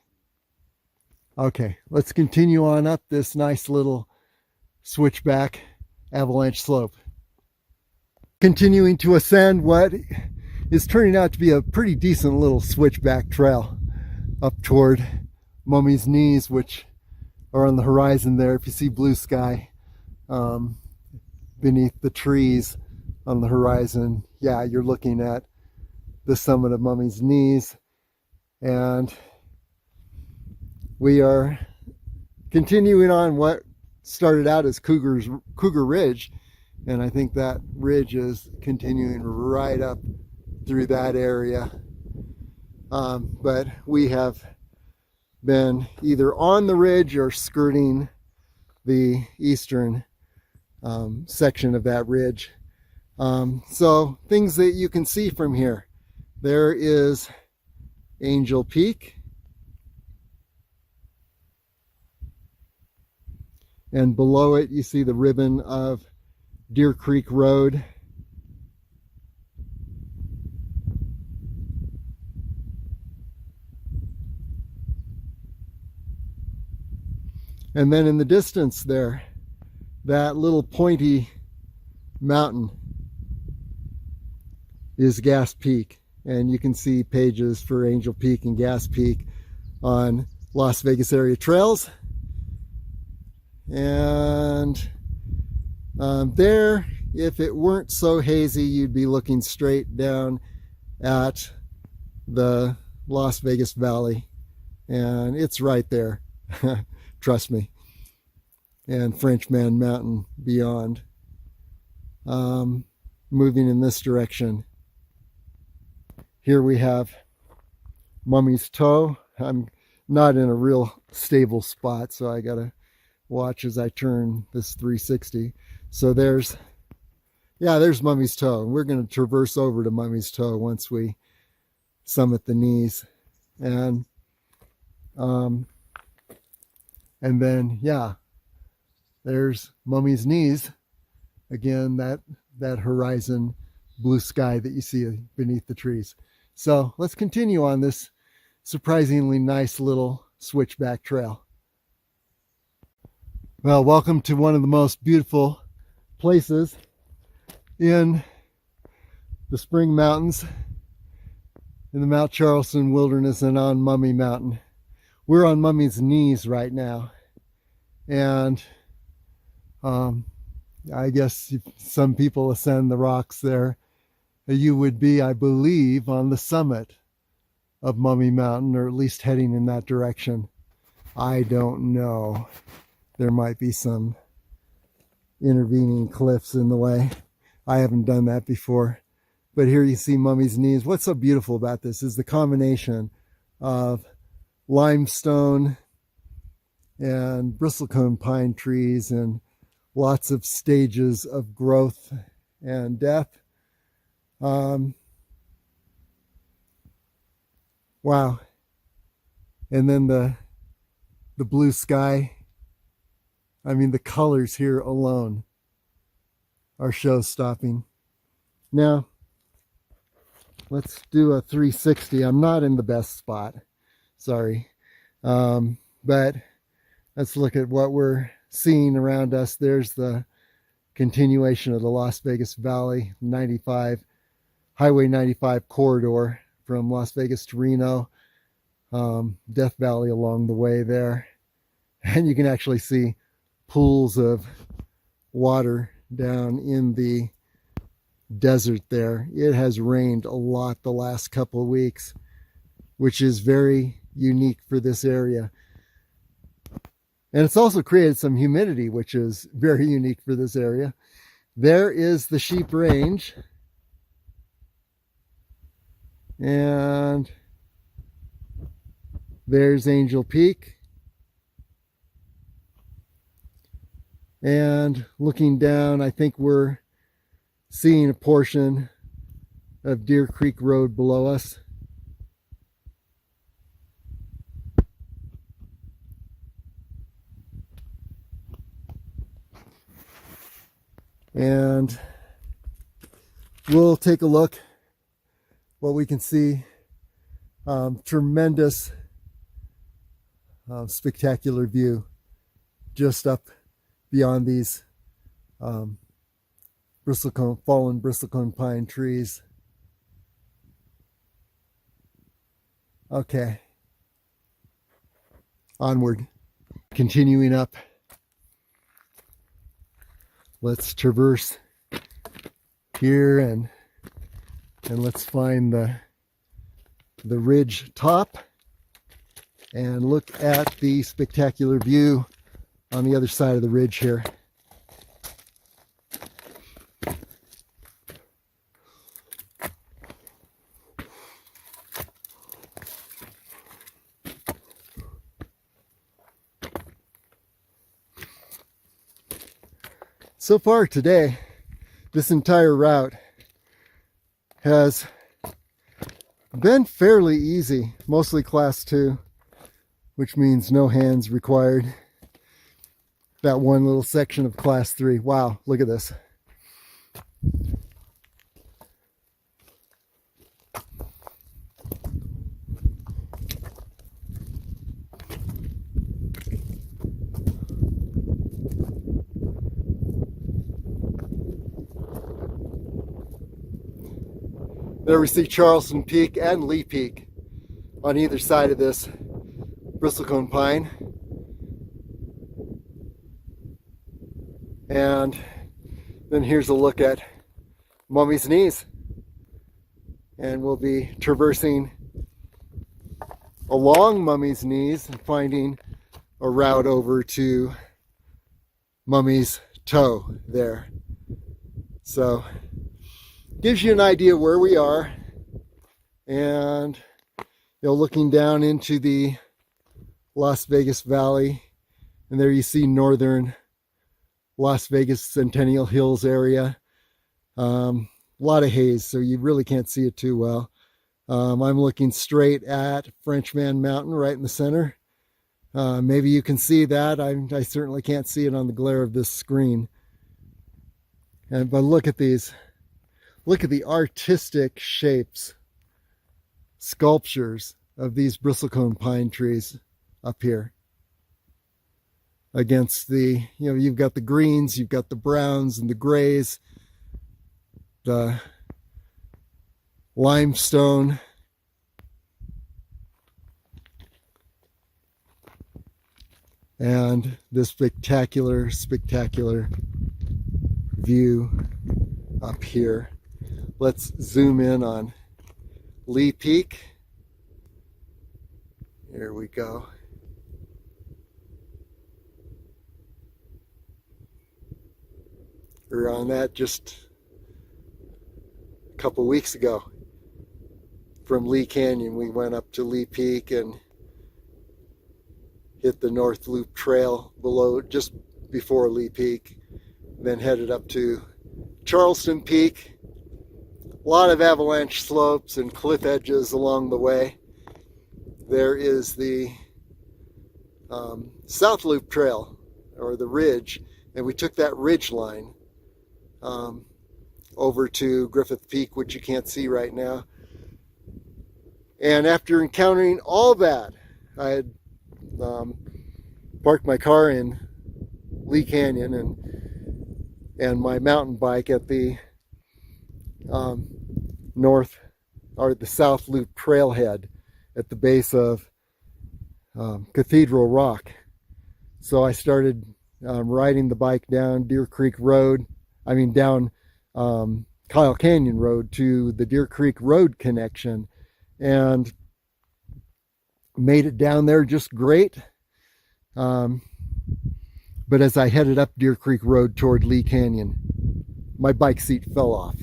Okay, let's continue on up this nice little switchback avalanche slope. Continuing to ascend what is turning out to be a pretty decent little switchback trail up toward Mummy's Knees, which are on the horizon there. If you see blue sky beneath the trees on the horizon, yeah, you're looking at the summit of Mummy's Knees. And we are continuing on what started out as Cougar Ridge, and I think that ridge is continuing right up through that area. But we have been either on the ridge or skirting the eastern section of that ridge. So things that you can see from here. There is Angel Peak. and below it you see the ribbon of Deer Creek Road. And then in the distance there, that little pointy mountain is Gas Peak. And you can see pages for Angel Peak and Gas Peak on Las Vegas area trails. And there, if it weren't so hazy, you'd be looking straight down at the Las Vegas Valley. And it's right there. Trust me. And Frenchman Mountain beyond. Moving in this direction. Here we have Mummy's Toe. I'm not in a real stable spot, so I gotta watch as I turn this 360. So there's Mummy's Toe. We're gonna traverse over to Mummy's Toe once we summit the knees. And then, yeah, there's Mummy's Knees. Again, that horizon blue sky that you see beneath the trees. So let's continue on this surprisingly nice little switchback trail. Well, welcome to one of the most beautiful places in the Spring Mountains, in the Mount Charleston Wilderness, and on Mummy Mountain. We're on Mummy's Knees right now. And I guess if some people ascend the rocks there, you would be, I believe, on the summit of Mummy Mountain, or at least heading in that direction. I don't know. There might be some intervening cliffs in the way. I haven't done that before. But here you see Mummy's Knees. What's so beautiful about this is the combination of limestone and bristlecone pine trees and lots of stages of growth and death. Wow. And then the blue sky. I mean, the colors here alone are show-stopping. Now, let's do a 360. I'm not in the best spot. Sorry. But let's look at what we're seeing around us. There's the continuation of the Las Vegas Valley, Highway 95 corridor from Las Vegas to Reno. Death Valley along the way there. And you can actually see pools of water down in the desert there. It has rained a lot the last couple of weeks, which is very unique for this area. And it's also created some humidity, which is very unique for this area. There is the Sheep Range. And there's Angel Peak. And looking down, I think we're seeing a portion of Deer Creek Road below us. And we'll take a look what we can see. Tremendous spectacular view just up beyond these fallen bristlecone pine trees. Okay, onward, continuing up. Let's traverse here and let's find the ridge top and look at the spectacular view on the other side of the ridge here. So far today, this entire route has been fairly easy, mostly class 2, which means no hands required. that one little section of class 3. Wow, look at this. There we see Charleston Peak and Lee Peak on either side of this bristlecone pine. And then here's a look at Mummy's Knees. And we'll be traversing along Mummy's Knees and finding a route over to Mummy's Toe there. So gives you an idea where we are, and looking down into the Las Vegas Valley, and there you see northern Las Vegas Centennial Hills area. A lot of haze, so you really can't see it too well. I'm looking straight at Frenchman Mountain right in the center. Maybe you can see that. I certainly can't see it on the glare of this screen. But look at these. Look at the artistic shapes, sculptures of these bristlecone pine trees up here. Against the, you've got the greens, you've got the browns and the grays, the limestone. And this spectacular, spectacular view up here. Let's zoom in on Lee Peak. Here we go. We were on that just a couple weeks ago. From Lee Canyon, we went up to Lee Peak and hit the North Loop Trail below, just before Lee Peak, then headed up to Charleston Peak. A lot of avalanche slopes and cliff edges along the way. There is the South Loop Trail, or the ridge, and we took that ridge line over to Griffith Peak, which you can't see right now. And after encountering all that, I had parked my car in Lee Canyon and my mountain bike at the north, or the South Loop trailhead at the base of Cathedral Rock. So I started riding the bike down Deer Creek Road, down Kyle Canyon Road to the Deer Creek Road connection, and made it down there just great. But as I headed up Deer Creek Road toward Lee Canyon, my bike seat fell off,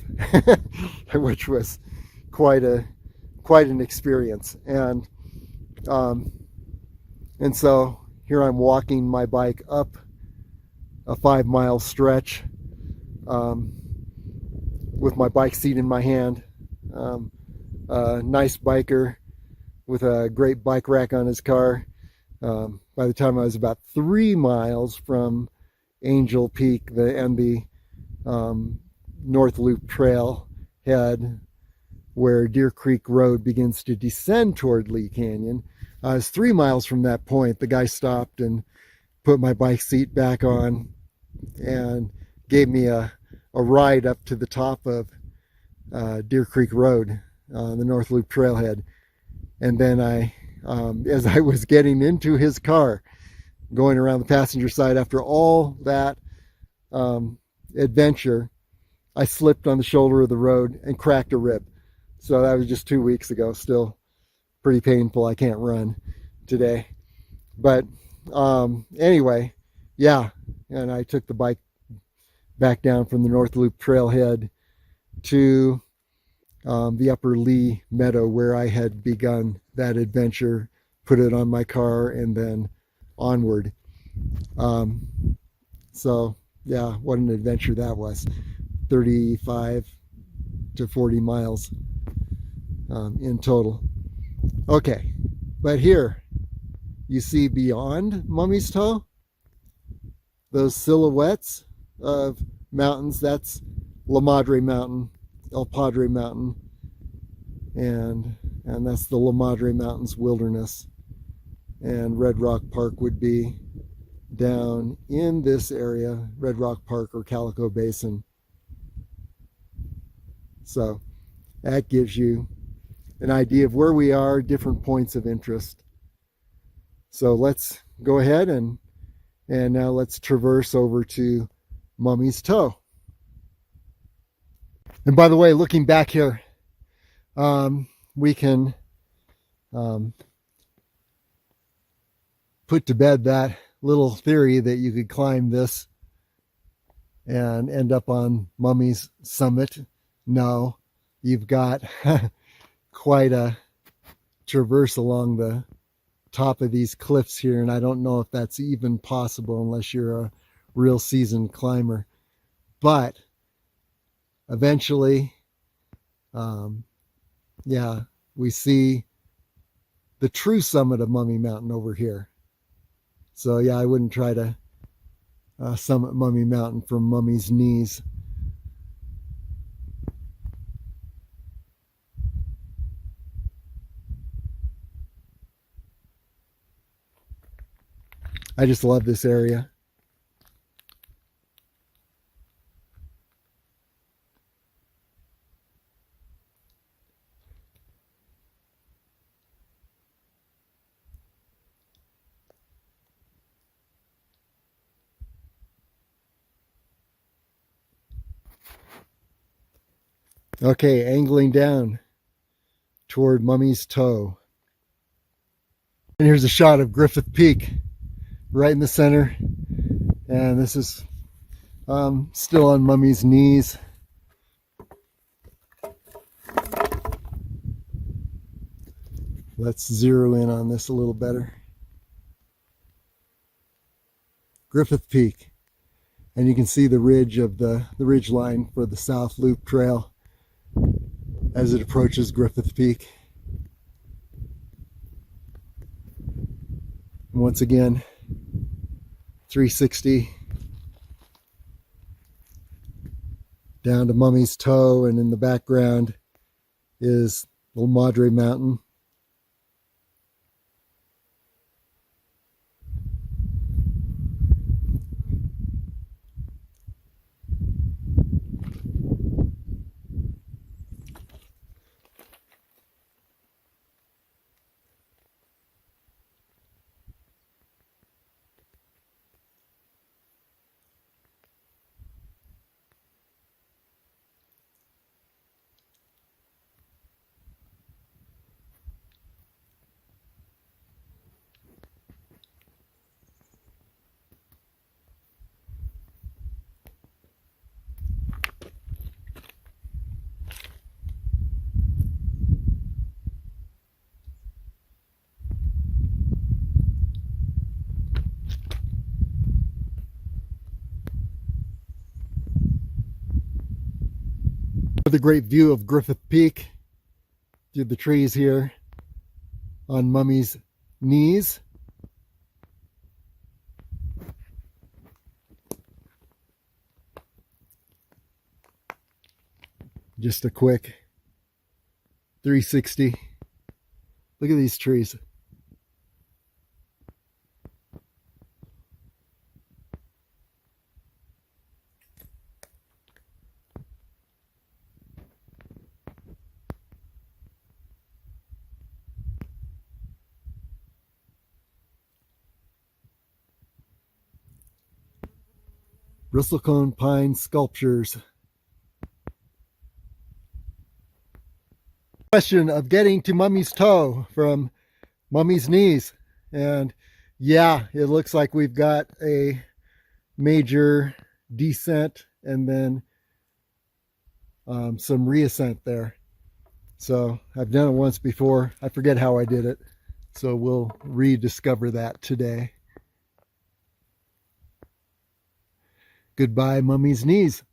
which was quite an experience. And so here I'm walking my bike up a 5-mile stretch with my bike seat in my hand. A nice biker with a great bike rack on his car. By the time I was about 3 miles from Angel Peak and the North Loop Trail head, where Deer Creek Road begins to descend toward Lee Canyon. I was 3 miles from that point. The guy stopped and put my bike seat back on and gave me a ride up to the top of Deer Creek Road, the North Loop Trailhead. And then as I was getting into his car, going around the passenger side after all that adventure, I slipped on the shoulder of the road and cracked a rib. So that was just 2 weeks ago. Still pretty painful. I can't run today. But anyway, yeah. And I took the bike back down from the North Loop Trailhead to the Upper Lee Meadow, where I had begun that adventure, put it on my car, and then onward. So yeah, what an adventure that was. 35 to 40 miles in total. Okay, but here you see beyond Mummy's Toe those silhouettes of mountains, that's La Madre Mountain, El Padre Mountain, and that's the La Madre Mountains Wilderness. And Red Rock Park would be down in this area, Red Rock Park or Calico Basin. So that gives you an idea of where we are, different points of interest. So let's go ahead and now let's traverse over to Mummy's Toe. And by the way, looking back here, we can put to bed that little theory that you could climb this and end up on Mummy's summit. No, you've got quite a traverse along the top of these cliffs here, and I don't know if that's even possible unless you're a real seasoned climber. But eventually, yeah, we see the true summit of Mummy Mountain over here. So yeah, I wouldn't try to summit Mummy Mountain from Mummy's knees. I just love this area. Okay, angling down toward Mummy's Toe. And here's a shot of Griffith Peak right in the center. And this is still on Mummy's knees. Let's zero in on this a little better. Griffith Peak. And you can see the ridge of the ridge line for the South Loop Trail as it approaches Griffith Peak. And once again, 360 down to Mummy's Toe, and in the background is La Madre Mountain. The great view of Griffith Peak through the trees here on Mummy's knees. Just a quick 360. Look at these trees. Bristlecone pine sculptures. Question of getting to Mummy's Toe from Mummy's knees. And yeah, it looks like we've got a major descent and then some reascent there. So I've done it once before. I forget how I did it. So we'll rediscover that today. Goodbye, Mummy's knees.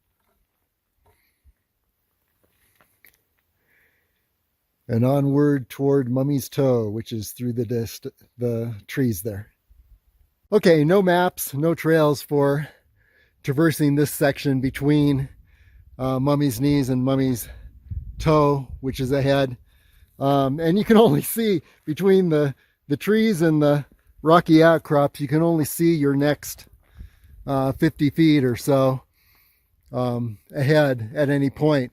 And onward toward Mummy's Toe, which is through the trees there. Okay, no maps, no trails for traversing this section between Mummy's Knees and Mummy's Toe, which is ahead. And you can only see between the trees and the rocky outcrops, you can only see your next 50 feet or so ahead at any point.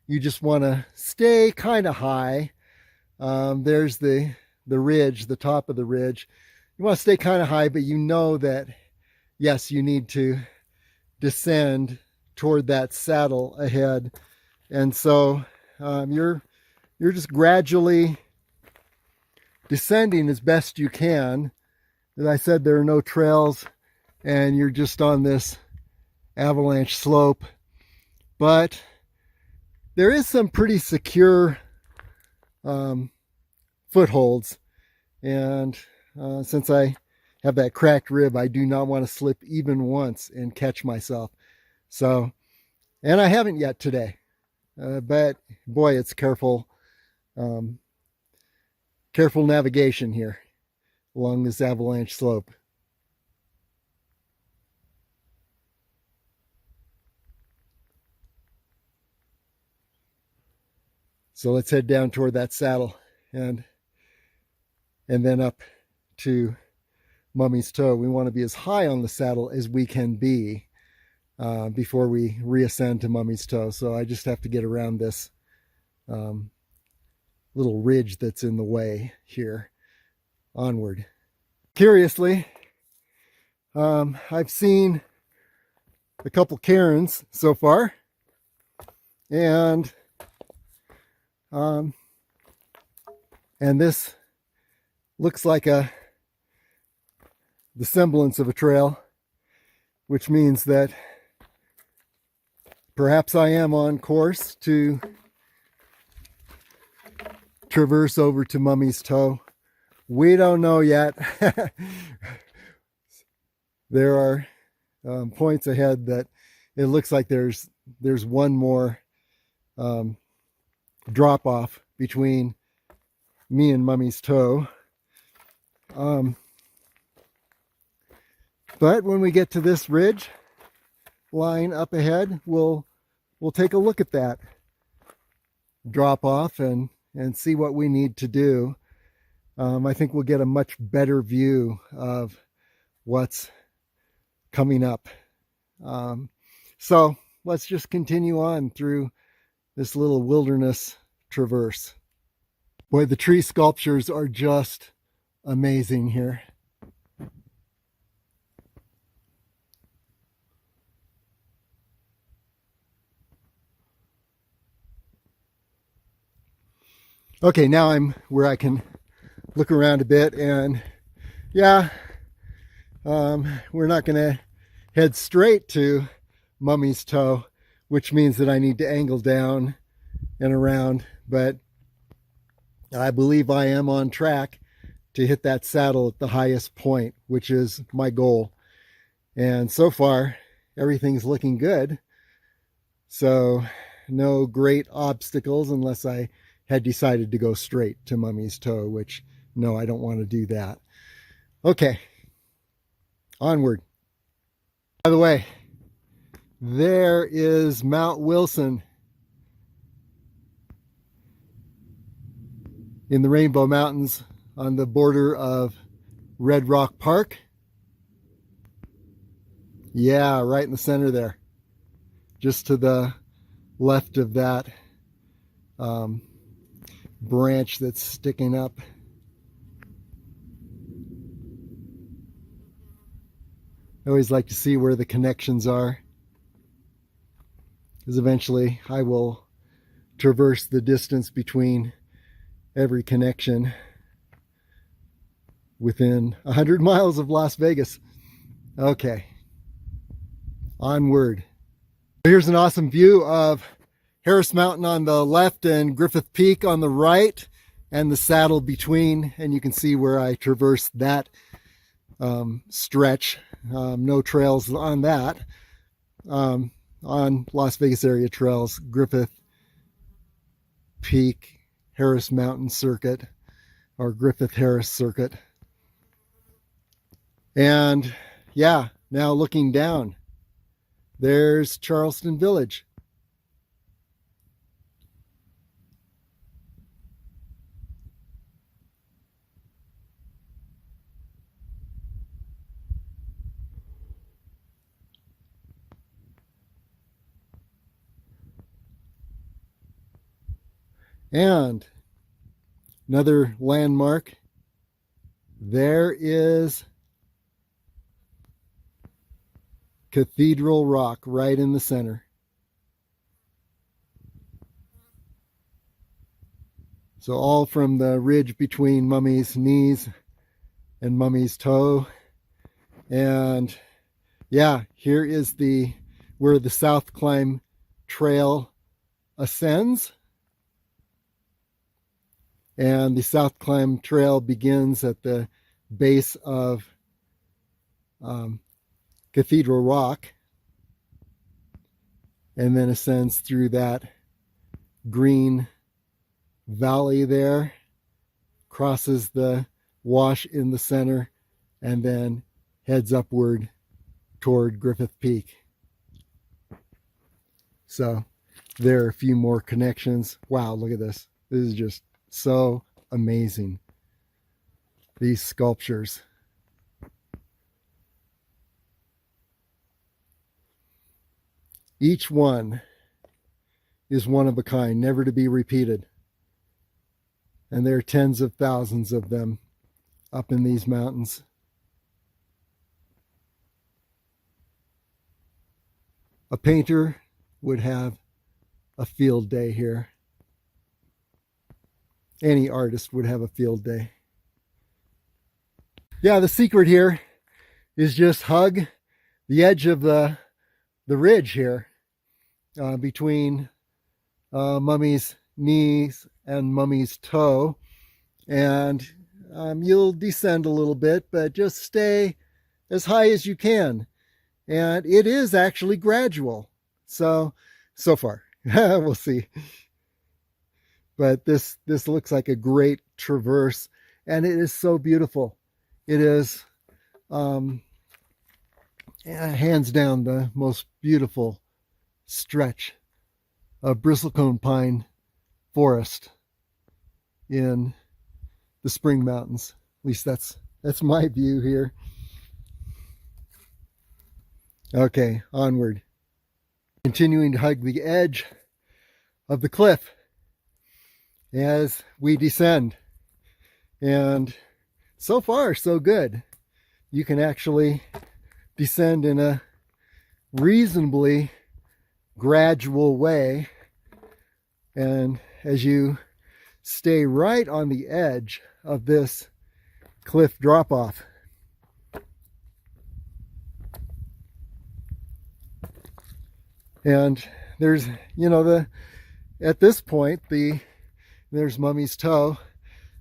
You just want to stay kind of high. There's the ridge, the top of the ridge. You want to stay kind of high, but you know that, yes, you need to descend toward that saddle ahead. And so you're just gradually descending as best you can. As I said, there are no trails, and you're just on this avalanche slope. But there is some pretty secure footholds, and since I have that cracked rib, I do not want to slip even once and catch myself. So, and I haven't yet today, but boy, it's careful navigation here along this avalanche slope. So let's head down toward that saddle and then up to Mummy's Toe. We want to be as high on the saddle as we can be before we reascend to Mummy's Toe. So I just have to get around this little ridge that's in the way here. Onward. Curiously, I've seen a couple cairns so far, and this looks like the semblance of a trail, which means that perhaps I am on course to traverse over to Mummy's Toe. We don't know yet. There are points ahead that it looks like there's one more drop off between me and Mummy's Toe. But when we get to this ridge line up ahead, we'll take a look at that drop off and see what we need to do. I think we'll get a much better view of what's coming up. So let's just continue on through this little wilderness traverse. Boy, the tree sculptures are just amazing here. Okay, now I'm where I can look around a bit, and yeah, we're not going to head straight to Mummy's Toe, which means that I need to angle down and around, but I believe I am on track to hit that saddle at the highest point, which is my goal. And so far, everything's looking good. So no great obstacles unless I had decided to go straight to Mummy's Toe, which no, I don't want to do that. Okay, onward. By the way, there is Mount Wilson in the Rainbow Mountains on the border of Red Rock Park. Yeah, right in the center there. Just to the left of that branch that's sticking up. I always like to see where the connections are, because eventually I will traverse the distance between every connection within 100 miles of Las Vegas. Okay, onward. Here's an awesome view of Harris Mountain on the left and Griffith Peak on the right, and the saddle between, and you can see where I traversed that stretch. No trails on that. On Las Vegas area trails, Griffith Peak, Harris Mountain Circuit, or Griffith Harris Circuit. And yeah, now looking down, there's Charleston Village. And another landmark, there is Cathedral Rock right in the center. So all from the ridge between Mummy's knees and Mummy's toe. And yeah, here is where the South Climb Trail ascends. And the South Climb Trail begins at the base of Cathedral Rock and then ascends through that green valley there, crosses the wash in the center, and then heads upward toward Griffith Peak. So there are a few more connections. Wow, look at this. This is just so amazing. These sculptures. Each one is one of a kind, never to be repeated. And there are tens of thousands of them up in these mountains. A painter would have a field day here. Any artist would have a field day. Yeah, the secret here is just hug the edge of the ridge here between Mummy's knees and Mummy's toe, and you'll descend a little bit, but just stay as high as you can. And it is actually gradual. So far. We'll see. But this looks like a great traverse, and it is so beautiful. It is hands down the most beautiful stretch of bristlecone pine forest in the Spring Mountains. At least that's my view here. Okay, onward. Continuing to hug the edge of the cliff as we descend. And so far, so good. You can actually descend in a reasonably gradual way. And as you stay right on the edge of this cliff drop-off, and there's, at this point, there's Mummy's toe.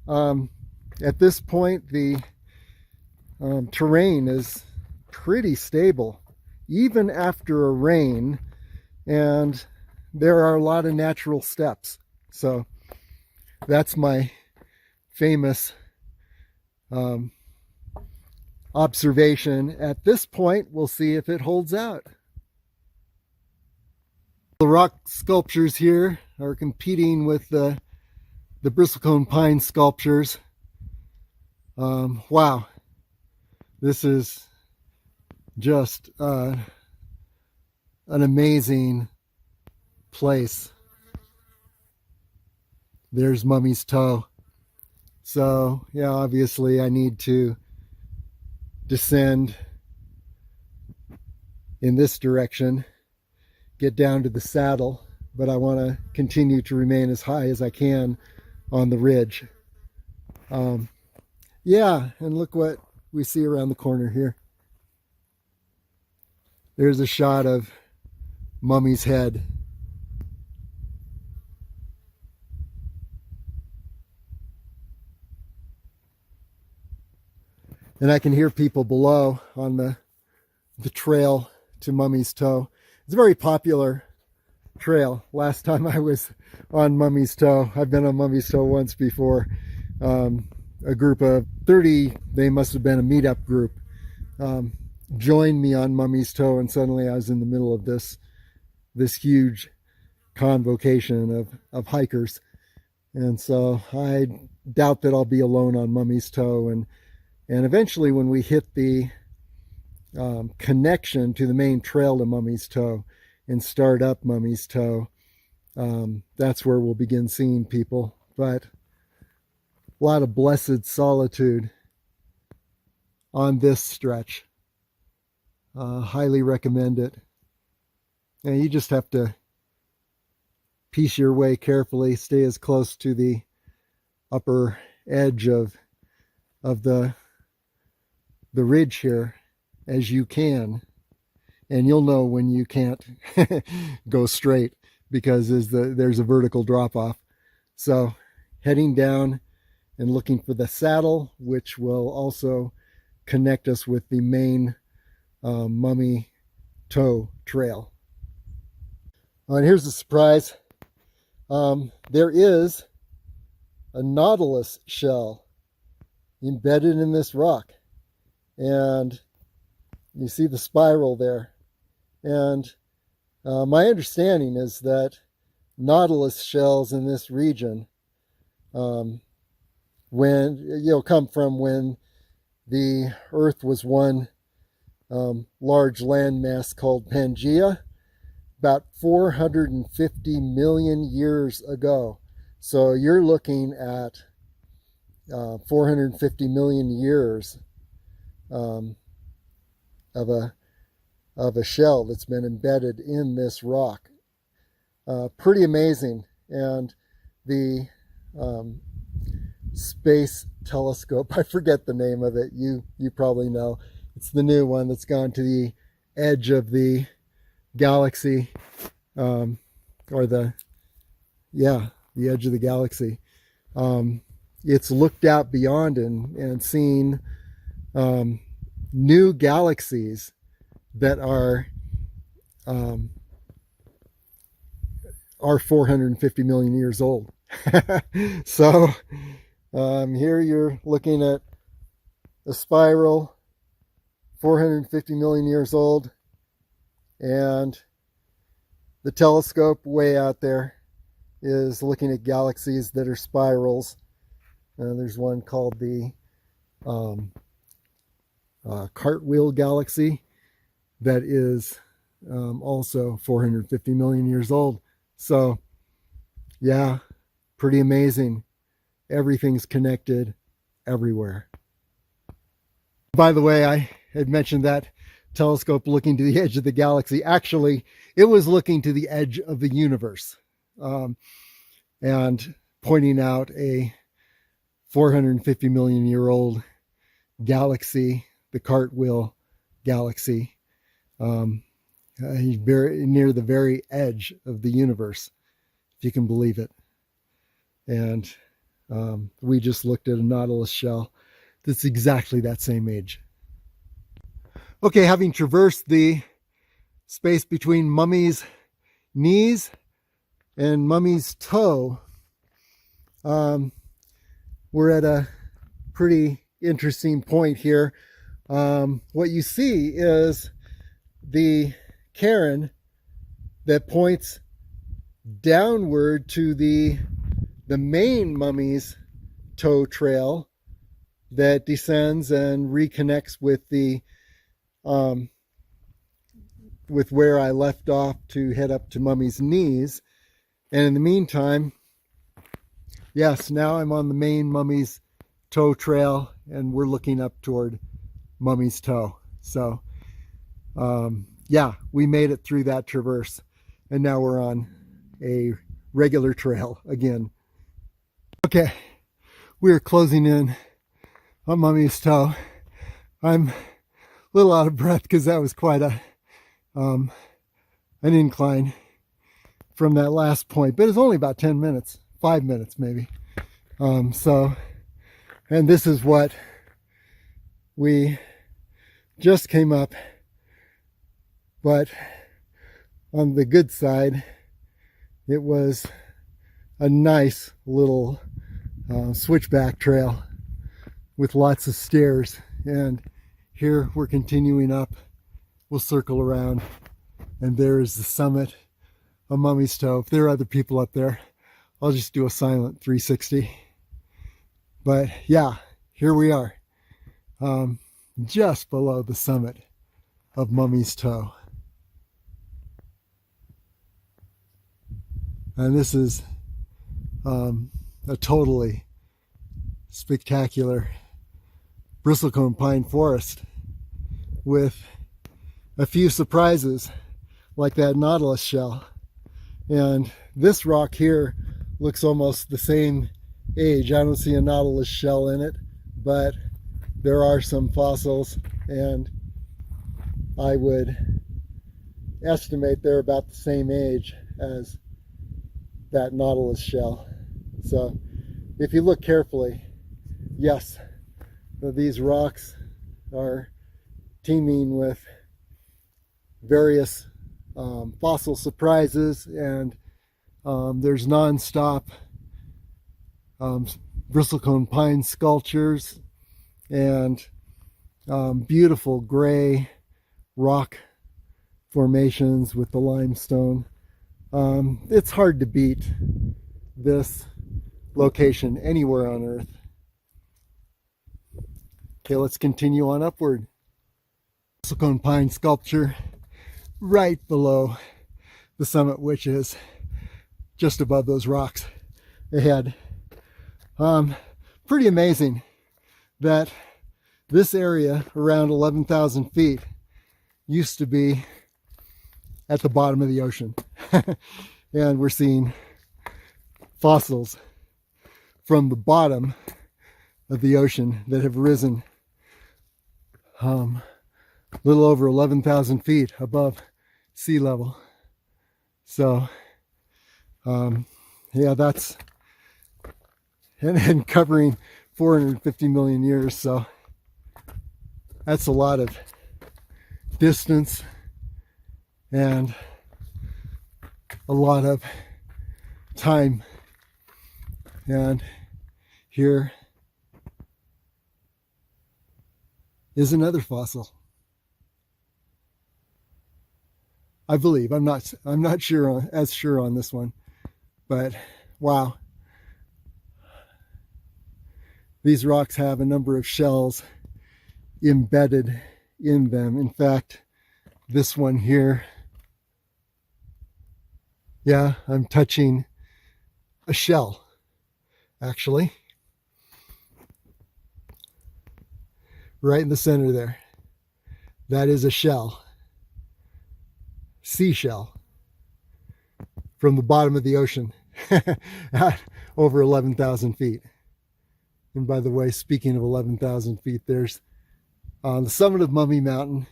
At this point, the terrain is pretty stable, even after a rain, and there are a lot of natural steps. So that's my famous observation. At this point, we'll see if it holds out. The rock sculptures here are competing with the bristlecone pine sculptures. Wow, this is just an amazing place. There's Mummy's toe. So yeah, obviously I need to descend in this direction, get down to the saddle, but I want to continue to remain as high as I can on the ridge. Yeah, and look what we see around the corner here. There's a shot of Mummy's head. And I can hear people below on the trail to Mummy's toe. It's a very popular trail. Last time I was on Mummy's toe, I've been on Mummy's toe once before. A group of 30, they must have been a meetup group, joined me on Mummy's Toe, and suddenly I was in the middle of this huge convocation of hikers. And so I doubt that I'll be alone on Mummy's Toe. And eventually when we hit the connection to the main trail to Mummy's Toe and start up Mummy's Toe, that's where we'll begin seeing people. But a lot of blessed solitude on this stretch. Highly recommend it. And you just have to piece your way carefully, stay as close to the upper edge of the ridge here as you can, and you'll know when you can't go straight because there's a vertical drop off. So heading down and looking for the saddle, which will also connect us with the main Mummy Toe trail. And here's the surprise. There is a nautilus shell embedded in this rock, and you see the spiral there. And my understanding is that nautilus shells in this region, come from when the Earth was one large landmass called Pangea, about 450 million years ago. So you're looking at 450 million years of a shell that's been embedded in this rock. Pretty amazing. And the space telescope, I forget the name of it, you probably know. It's the new one that's gone to the edge of the galaxy, the edge of the galaxy. It's looked out beyond and seen new galaxies that are 450 million years old. So here you're looking at a spiral 450 million years old, and the telescope way out there is looking at galaxies that are spirals. There's one called the Cartwheel Galaxy that is also 450 million years old. So yeah, pretty amazing. Everything's connected everywhere. By the way, I had mentioned that telescope looking to the edge of the galaxy. Actually, it was looking to the edge of the universe, and pointing out a 450 million year old galaxy, the Cartwheel Galaxy, very near the very edge of the universe, if you can believe it. And we just looked at a nautilus shell that's exactly that same age. Okay, having traversed the space between Mummy's knees and Mummy's toe, we're at a pretty interesting point here. What you see is the cairn that points downward to the main Mummy's Toe trail that descends and reconnects with the with where I left off to head up to Mummy's knees. And in the meantime, yes, now I'm on the main Mummy's Toe trail, and we're looking up toward Mummy's Toe. So yeah, we made it through that traverse, and now we're on a regular trail again. Okay, we're closing in on Mummy's Toe. I'm a little out of breath because that was quite an incline from that last point, but it's only about 10 minutes, 5 minutes maybe. And this is what we just came up, but on the good side, it was a nice little switchback trail with lots of stairs. And Here we're continuing up. We'll circle around, and there is the summit of Mummy's Toe. If there are other people up there, I'll just do a silent 360. But yeah, here we are, just below the summit of Mummy's Toe. And this is a totally spectacular bristlecone pine forest with a few surprises like that nautilus shell. And this rock here looks almost the same age. I don't see a nautilus shell in it, but there are some fossils, and I would estimate they're about the same age as that nautilus shell. So if you look carefully, yes, these rocks are teeming with various fossil surprises, and there's non-stop bristlecone pine sculptures and beautiful gray rock formations with the limestone. It's hard to beat this location anywhere on Earth. Okay, let's continue on upward. Bristlecone pine sculpture right below the summit, which is just above those rocks ahead. Pretty amazing that this area around 11,000 feet used to be at the bottom of the ocean. And we're seeing fossils from the bottom of the ocean that have risen a little over 11,000 feet above sea level. So yeah, that's and covering 450 million years, so that's a lot of distance and a lot of time. And here is another fossil. I believe. I'm not sure as sure on this one, but wow. These rocks have a number of shells embedded in them. In fact, this one here, yeah, I'm touching a shell, actually. Right in the center there. That is a shell. Seashell. From the bottom of the ocean at over 11,000 feet. And by the way, speaking of 11,000 feet, there's on the summit of Mummy Mountain,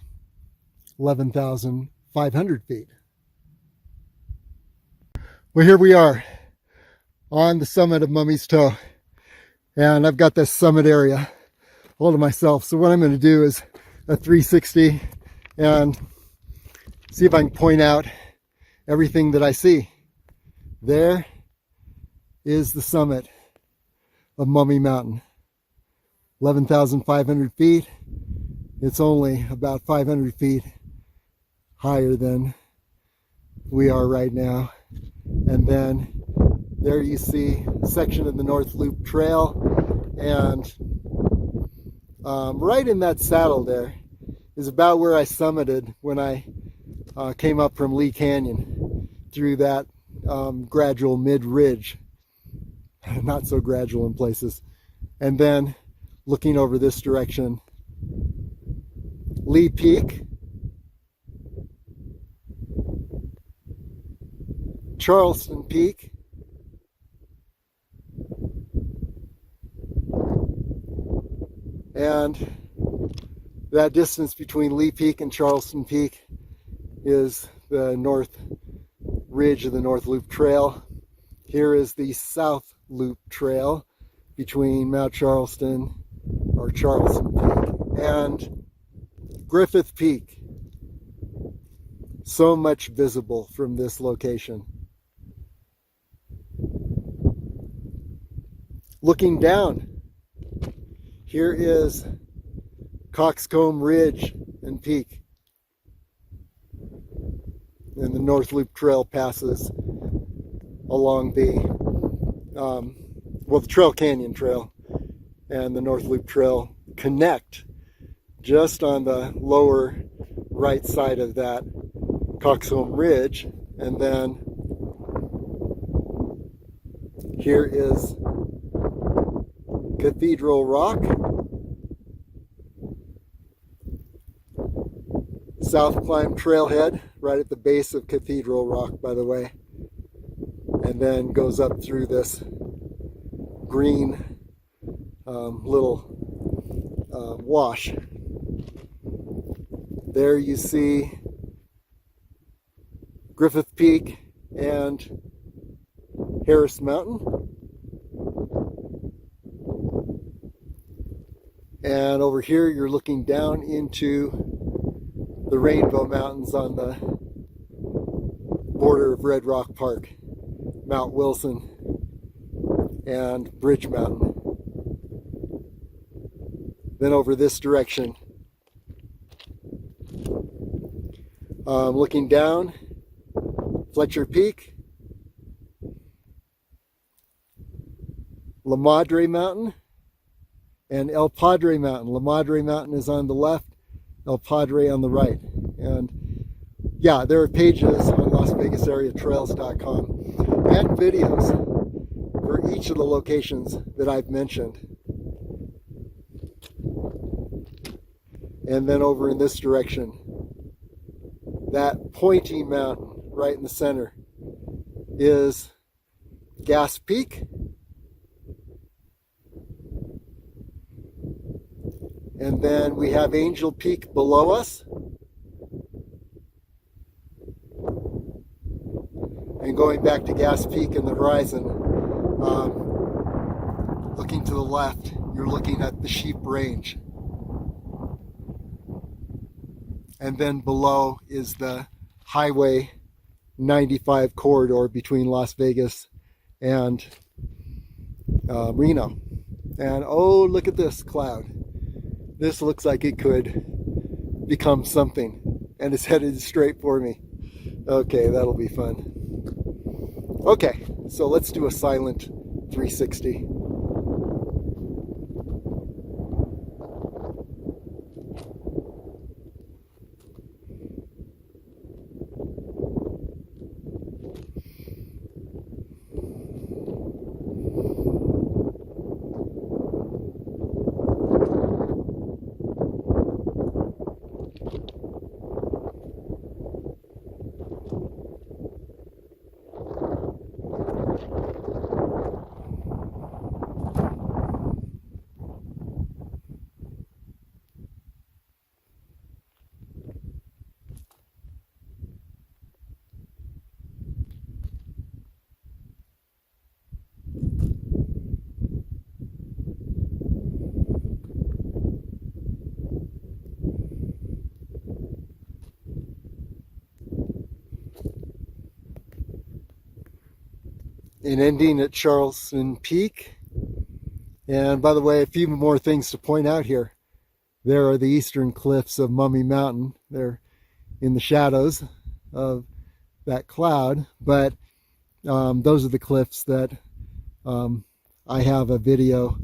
11,500 feet. Well, here we are on the summit of Mummy's Toe. And I've got this summit area all to myself. So what I'm going to do is a 360 and see if I can point out everything that I see. There is the summit of Mummy Mountain. 11,500 feet. It's only about 500 feet higher than we are right now. And then there you see a section of the North Loop Trail, and right in that saddle there is about where I summited when I came up from Lee Canyon through that gradual mid-ridge, not so gradual in places, and then looking over this direction, Lee Peak, Charleston Peak, and that distance between Lee Peak and Charleston Peak is the north ridge of the North Loop Trail. Here is the South Loop Trail between Mount Charleston, or Charleston Peak, and Griffith Peak. So much visible from this location. Looking down, here is Cockscomb Ridge and Peak. And the North Loop Trail passes along the, the Trail Canyon Trail and the North Loop Trail connect just on the lower right side of that Cockscomb Ridge. And then here is Cathedral Rock, South Climb Trailhead, right at the base of Cathedral Rock, by the way, and then goes up through this green little wash. There you see Griffith Peak and Harris Mountain. And over here you're looking down into the Rainbow Mountains on the border of Red Rock Park, Mount Wilson and Bridge Mountain. Then over this direction, looking down, Fletcher Peak, La Madre Mountain, and El Padre Mountain. La Madre Mountain is on the left, El Padre on the right. And yeah, there are pages on LasVegasAreaTrails.com and videos for each of the locations that I've mentioned. And then over in this direction, that pointy mountain right in the center is Gas Peak. And then we have Angel Peak below us. And going back to Gas Peak in the horizon, looking to the left, you're looking at the Sheep Range. And then below is the Highway 95 corridor between Las Vegas and Reno. And oh, look at this cloud. This looks like it could become something, and it's headed straight for me. Okay, that'll be fun. Okay, so let's do a silent 360. And ending at Charleston Peak. And by the way, a few more things to point out here. There are the eastern cliffs of Mummy Mountain. They're in the shadows of that cloud, but those are the cliffs that I have a video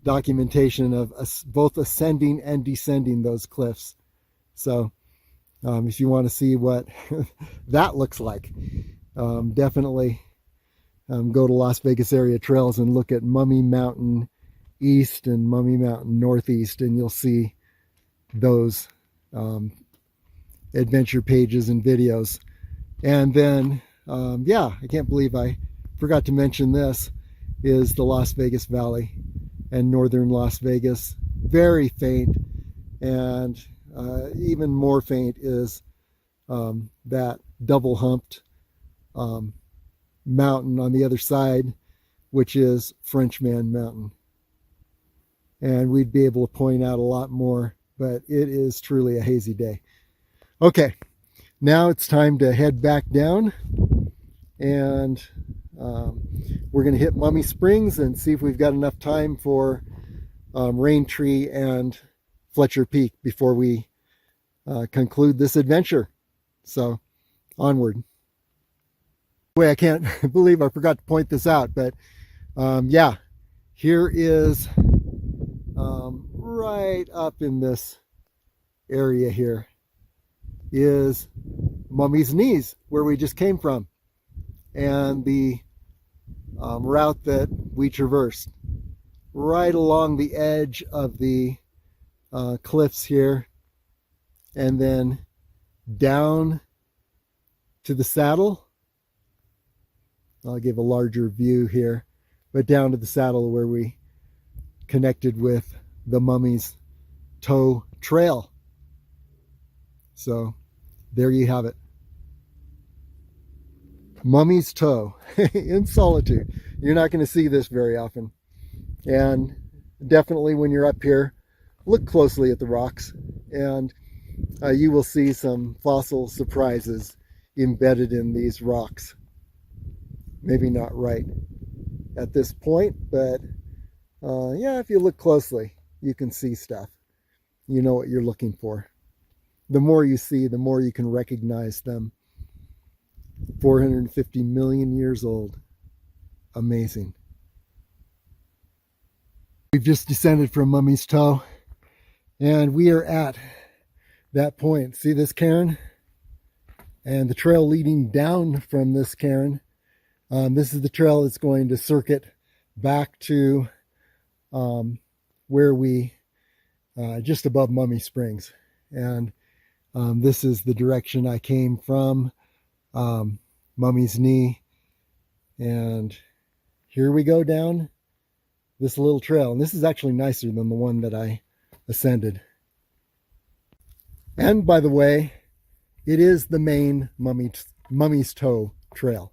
documentation of both ascending and descending those cliffs. So if you want to see what that looks like, definitely go to Las Vegas Area Trails and look at Mummy Mountain East and Mummy Mountain Northeast, and you'll see those adventure pages and videos. And then, yeah, I can't believe I forgot to mention this, is the Las Vegas Valley and northern Las Vegas. Very faint, and even more faint is that double humped mountain on the other side, which is Frenchman Mountain. And we'd be able to point out a lot more, but it is truly a hazy day. Okay, now it's time to head back down, and we're going to hit Mummy Springs and see if we've got enough time for Raintree and Fletcher Peak before we conclude this adventure. So onward. I can't believe I forgot to point this out, but yeah, here is right up in this area here is Mummy's Knees, where we just came from, and the route that we traversed right along the edge of the cliffs here, and then down to the saddle. I'll give a larger view here, but down to the saddle where we connected with the Mummy's Toe Trail. So there you have it. Mummy's Toe in solitude. You're not going to see this very often. And definitely when you're up here, look closely at the rocks, and you will see some fossil surprises embedded in these rocks. Maybe not right at this point, but yeah, if you look closely, you can see stuff. You know what you're looking for. The more you see, the more you can recognize them. 450 million years old. Amazing. We've just descended from Mummy's Toe, and we are at that point. See this cairn? And the trail leading down from this cairn. This is the trail that's going to circuit back to where we, just above Mummy Springs. And this is the direction I came from, Mummy's Knee. And here we go down this little trail. And this is actually nicer than the one that I ascended. And by the way, it is the main Mummy's Toe Trail.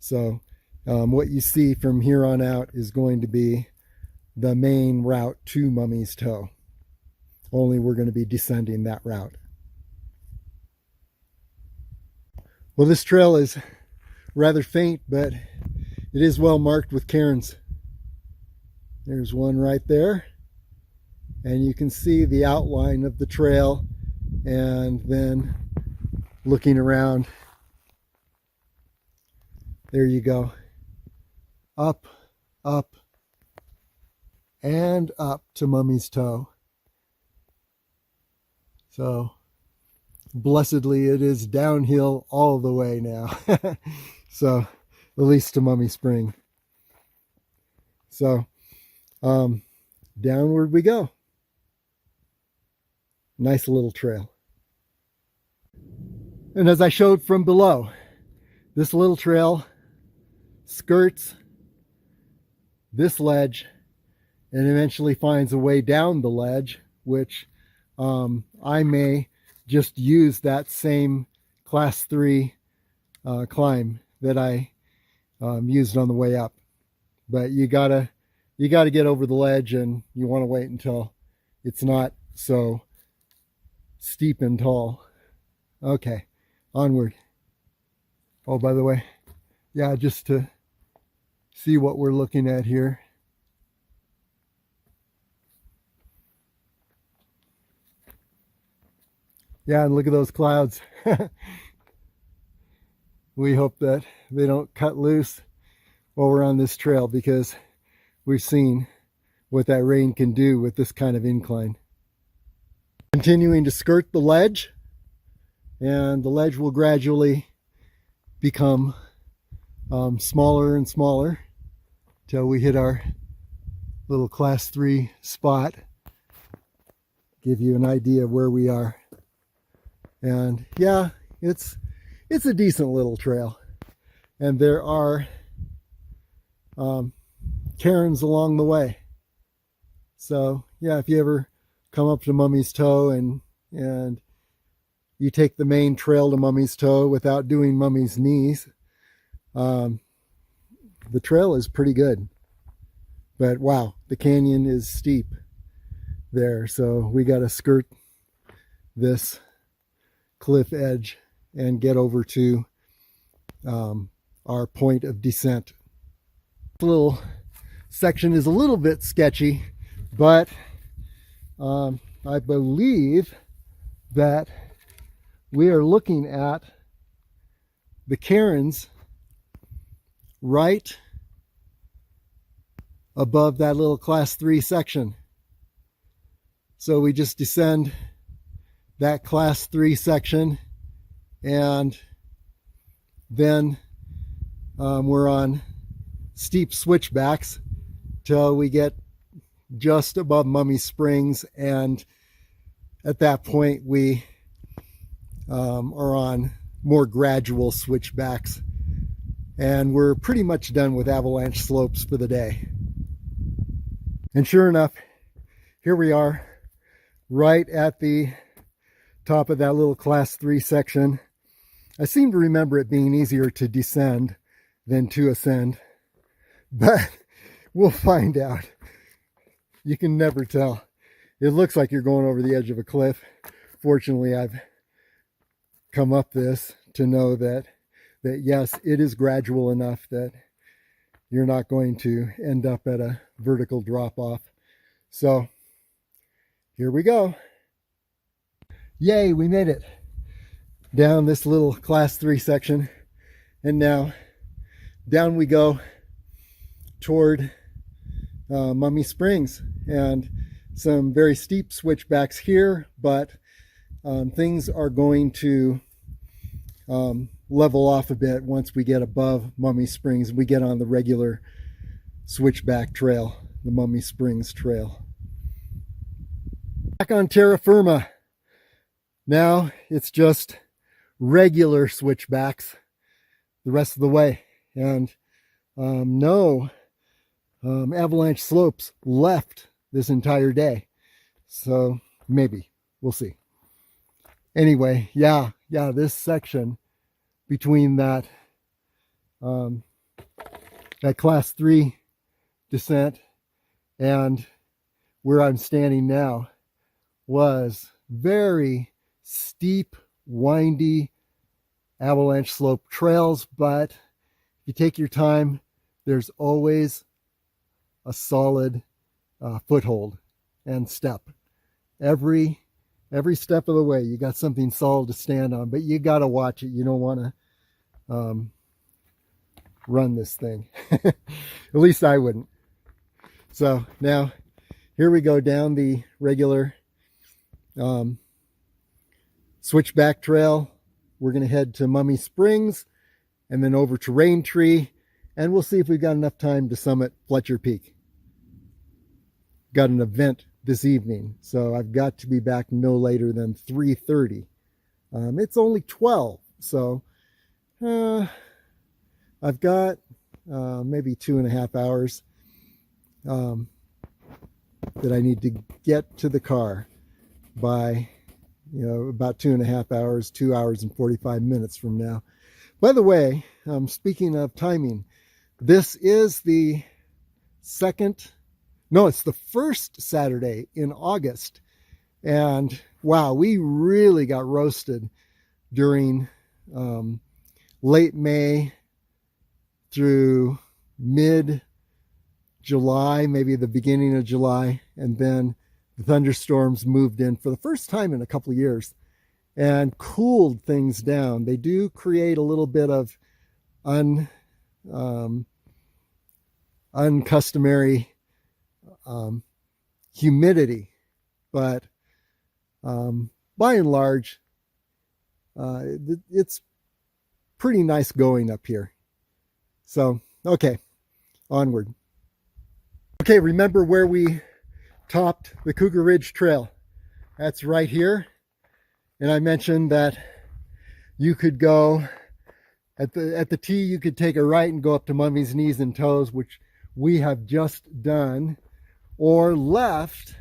So what you see from here on out is going to be the main route to Mummy's Toe. Only we're going to be descending that route. Well, this trail is rather faint, but it is well marked with cairns. There's one right there. And you can see the outline of the trail, and then looking around, there you go. Up, up, and up to Mummy's Toe. So, blessedly, it is downhill all the way now. So, at least to Mummy Spring. So, downward we go. Nice little trail. And as I showed from below, this little trail skirts this ledge and eventually finds a way down the ledge, which I may just use that same class 3 climb that I used on the way up. But you gotta get over the ledge, and you want to wait until it's not so steep and tall. Okay, onward. Oh, by the way, yeah, just to see what we're looking at here. Yeah, and look at those clouds. We hope that they don't cut loose while we're on this trail, because we've seen what that rain can do with this kind of incline. Continuing to skirt the ledge, and the ledge will gradually become smaller and smaller till we hit our little class 3 spot. Give you an idea of where we are. And yeah, it's a decent little trail, and there are cairns along the way. So yeah, if you ever come up to Mummy's Toe and you take the main trail to Mummy's Toe without doing Mummy's Knees, the trail is pretty good. But wow, the canyon is steep there, so we got to skirt this cliff edge and get over to our point of descent. This little section is a little bit sketchy, but I believe that we are looking at the cairns right above that little class 3 section. So we just descend that class 3 section, and then we're on steep switchbacks till we get just above Mummy Springs, and at that point we are on more gradual switchbacks, and we're pretty much done with avalanche slopes for the day. And sure enough, here we are right at the top of that little class 3 section. I seem to remember it being easier to descend than to ascend, but we'll find out. You can never tell. It looks like you're going over the edge of a cliff. Fortunately, I've come up this to know that yes, it is gradual enough that you're not going to end up at a vertical drop off. So here we go. Yay, we made it down this little class 3 section, and now down we go toward Mummy Springs, and some very steep switchbacks here, but things are going to level off a bit once we get above Mummy Springs and we get on the regular switchback trail, the Mummy Springs Trail. Back on terra firma. Now it's just regular switchbacks the rest of the way, and no avalanche slopes left this entire day. So maybe, we'll see. Anyway, yeah, this section between that that class 3 descent and where I'm standing now was very steep, windy avalanche slope trails, but if you take your time, there's always a solid foothold and step. Every step of the way, you got something solid to stand on, but you got to watch it. You don't want to run this thing. At least I wouldn't. So now here we go down the regular switchback trail. We're going to head to Mummy Springs and then over to Raintree, and we'll see if we've got enough time to summit Fletcher Peak. Got an event this evening, so I've got to be back no later than 3:30. It's only 12, so I've got maybe 2.5 hours that I need to get to the car by, about 2.5 hours, 2 hours and 45 minutes from now. By the way, speaking of timing, this is the it's the first Saturday in August. And wow, we really got roasted during late May through mid-July, maybe the beginning of July. And then the thunderstorms moved in for the first time in a couple of years and cooled things down. They do create a little bit of uncustomary humidity, but by and large, it's pretty nice going up here. So, okay, onward. Okay, remember where we topped the Cougar Ridge Trail? That's right here. And I mentioned that you could go at the T, you could take a right and go up to Mummy's Knees and Toes, which we have just done, or left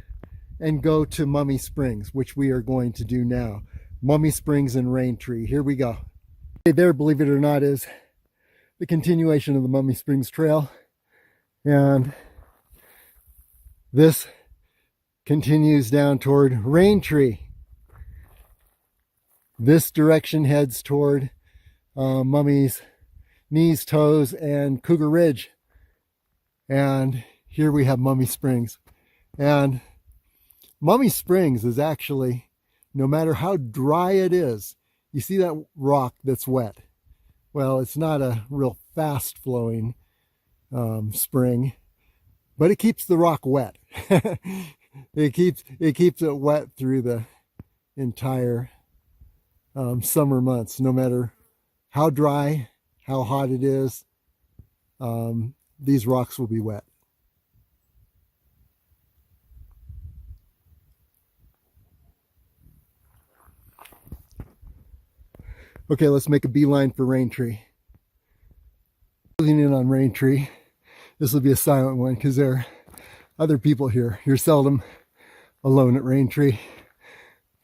and go to Mummy Springs, which we are going to do now. Mummy Springs and Raintree. Here we go. There, believe it or not, is the continuation of the Mummy Springs Trail. And this continues down toward Raintree. This direction heads toward Mummy's Knees, Toes, and Cougar Ridge. And here we have Mummy Springs. And Mummy Springs is actually, no matter how dry it is, you see that rock that's wet. Well, it's not a real fast flowing spring, but it keeps the rock wet. it keeps it wet through the entire summer months, no matter how dry, how hot it is. These rocks will be wet. Okay, let's make a beeline for Raintree. Closing in on Raintree. This will be a silent one because there are other people here. You're seldom alone at Raintree,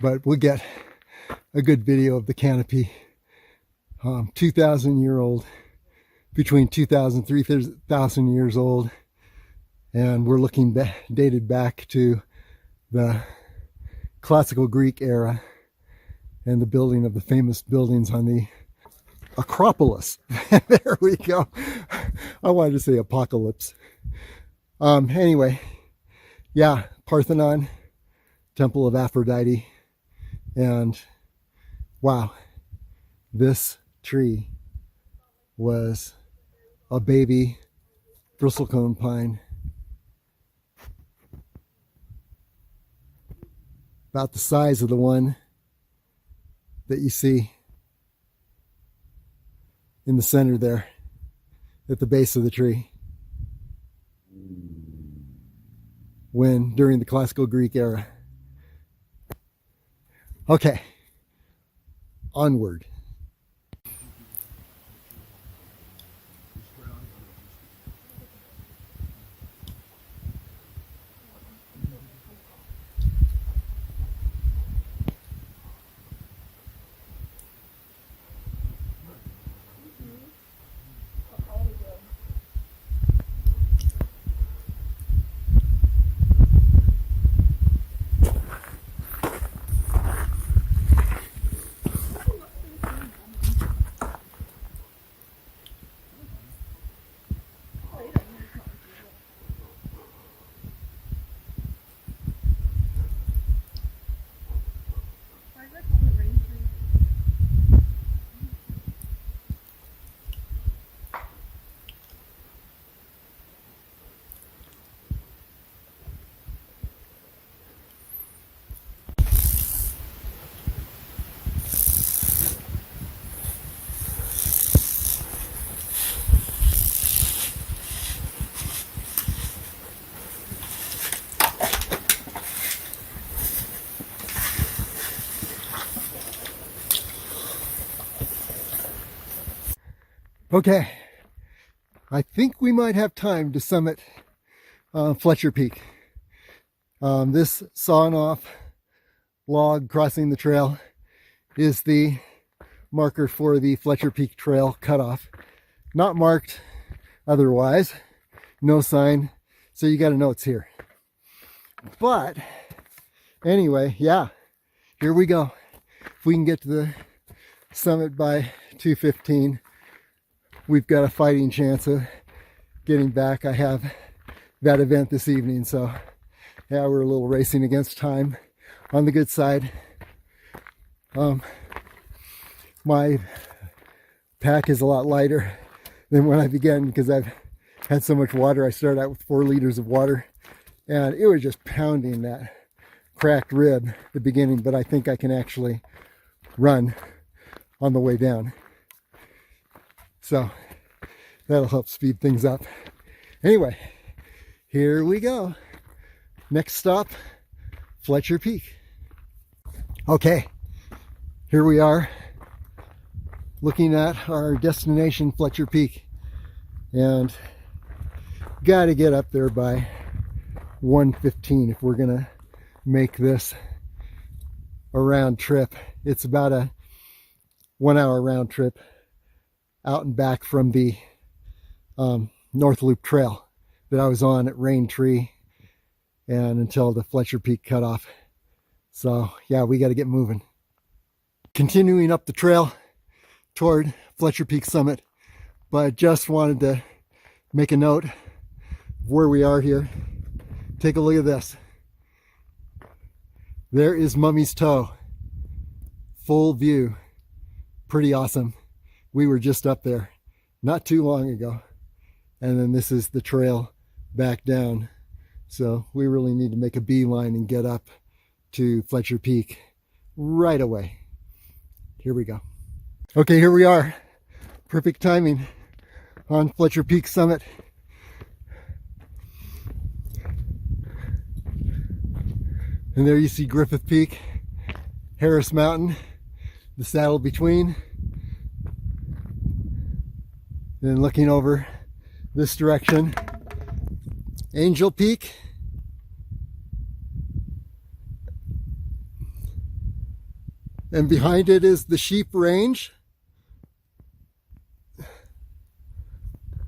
but we'll get a good video of the canopy. 2,000-year-old, between 2,000 and 3,000 years old, and we're looking dated back to the classical Greek era and the building of the famous buildings on the Acropolis. There we go. I wanted to say apocalypse. Anyway, yeah, Parthenon, Temple of Aphrodite, and wow, this tree was a baby bristlecone pine, about the size of the one that you see in the center there at the base of the tree during the classical Greek era. Okay, onward. Okay, I think we might have time to summit Fletcher Peak. This sawn off log crossing the trail is the marker for the Fletcher Peak Trail cutoff. Not marked otherwise, no sign, so you got to know it's here. But anyway, yeah, here we go. If we can get to the summit by 2:15, we've got a fighting chance of getting back. I have that event this evening, so yeah, we're a little racing against time on the good side. My pack is a lot lighter than when I began because I've had so much water. I started out with 4 liters of water and it was just pounding that cracked rib at the beginning, but I think I can actually run on the way down. So that'll help speed things up. Anyway, here we go. Next stop, Fletcher Peak. Okay, here we are looking at our destination, Fletcher Peak. And got to get up there by 1:15 if we're going to make this a round trip. It's about a 1-hour round trip out and back from the North Loop Trail that I was on at Raintree and until the Fletcher Peak cutoff. So yeah, we got to get moving. Continuing up the trail toward Fletcher Peak summit, but just wanted to make a note of where we are here. Take a look at this. There is Mummy's Toe. Full view. Pretty awesome. We were just up there not too long ago. And then this is the trail back down. So we really need to make a beeline and get up to Fletcher Peak right away. Here we go. Okay, here we are. Perfect timing on Fletcher Peak summit. And there you see Griffith Peak, Harris Mountain, the saddle between. Then looking over this direction, Angel Peak. And behind it is the Sheep Range.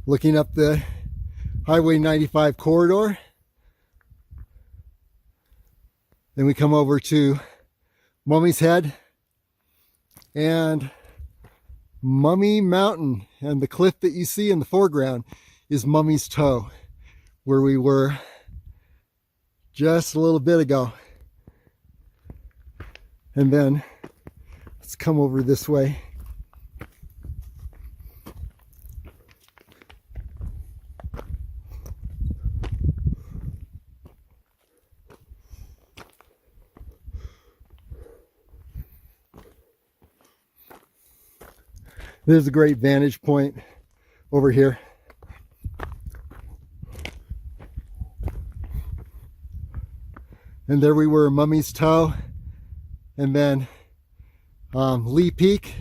Looking up the Highway 95 corridor. Then we come over to Mummy's Head and Mummy Mountain. And the cliff that you see in the foreground is Mummy's Toe, where we were just a little bit ago. And then let's come over this way. There's a great vantage point over here. And there we were, Mummy's Toe, and then Lee Peak.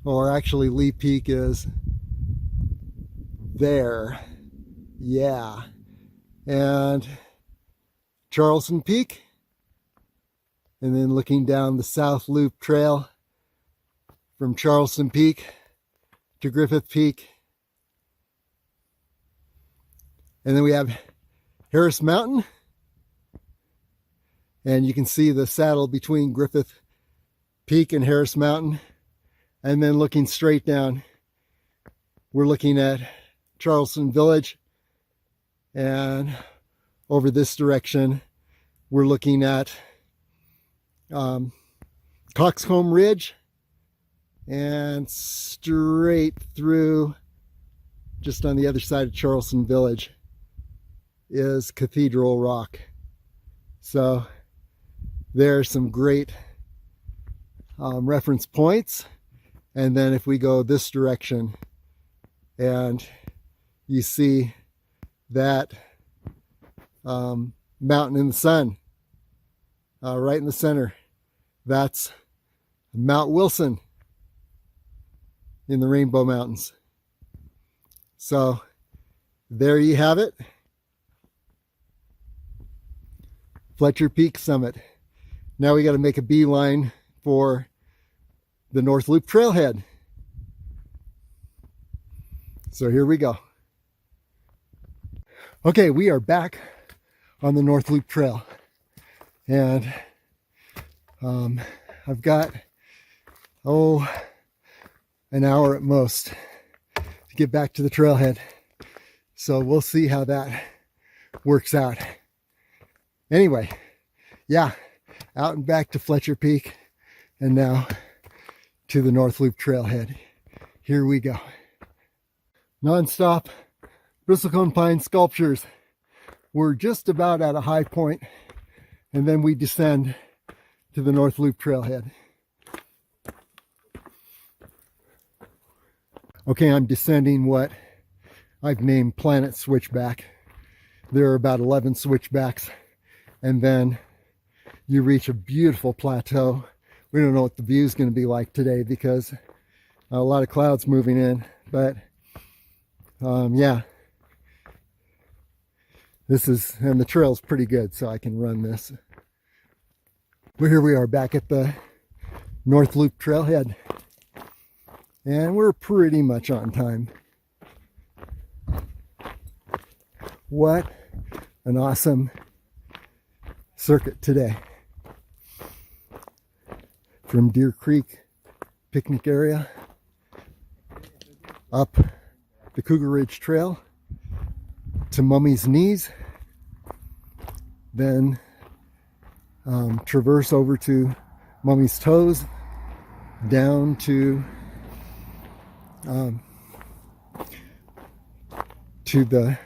Or actually Lee Peak is there. Yeah. And Charleston Peak. And then looking down the South Loop Trail from Charleston Peak to Griffith Peak. And then we have Harris Mountain. And you can see the saddle between Griffith Peak and Harris Mountain. And then looking straight down, we're looking at Charleston Village. And over this direction, we're looking at Cockscomb Ridge, and straight through, just on the other side of Charleston Village, is Cathedral Rock. So there are some great reference points. And then if we go this direction and you see that mountain in the sun right in the center, that's Mount Wilson in the Rainbow Mountains. So there you have it. Fletcher Peak Summit. Now we got to make a beeline for the North Loop Trailhead. So here we go. Okay, we are back on the North Loop Trail. And I've got, an hour at most to get back to the trailhead. So we'll see how that works out. Anyway, yeah, out and back to Fletcher Peak, and now to the North Loop Trailhead. Here we go. Non-stop bristlecone pine sculptures. We're just about at a high point, and then we descend to the North Loop Trailhead. Okay, I'm descending what I've named Planet Switchback. There are about 11 switchbacks, and then you reach a beautiful plateau. We don't know what the view is going to be like today because a lot of clouds moving in, but yeah, this is, and the trail's pretty good, so I can run this. Well, here we are back at the North Loop Trailhead, and we're pretty much on time. What an awesome circuit today. From Deer Creek picnic area up the Cougar Ridge Trail to Mummy's Knees then traverse over to Mummy's Toes, down to the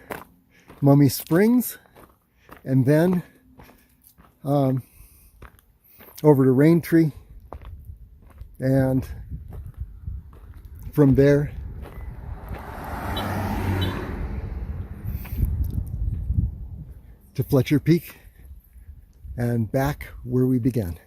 Mummy Springs, and then over to Raintree, and from there to Fletcher Peak and back where we began.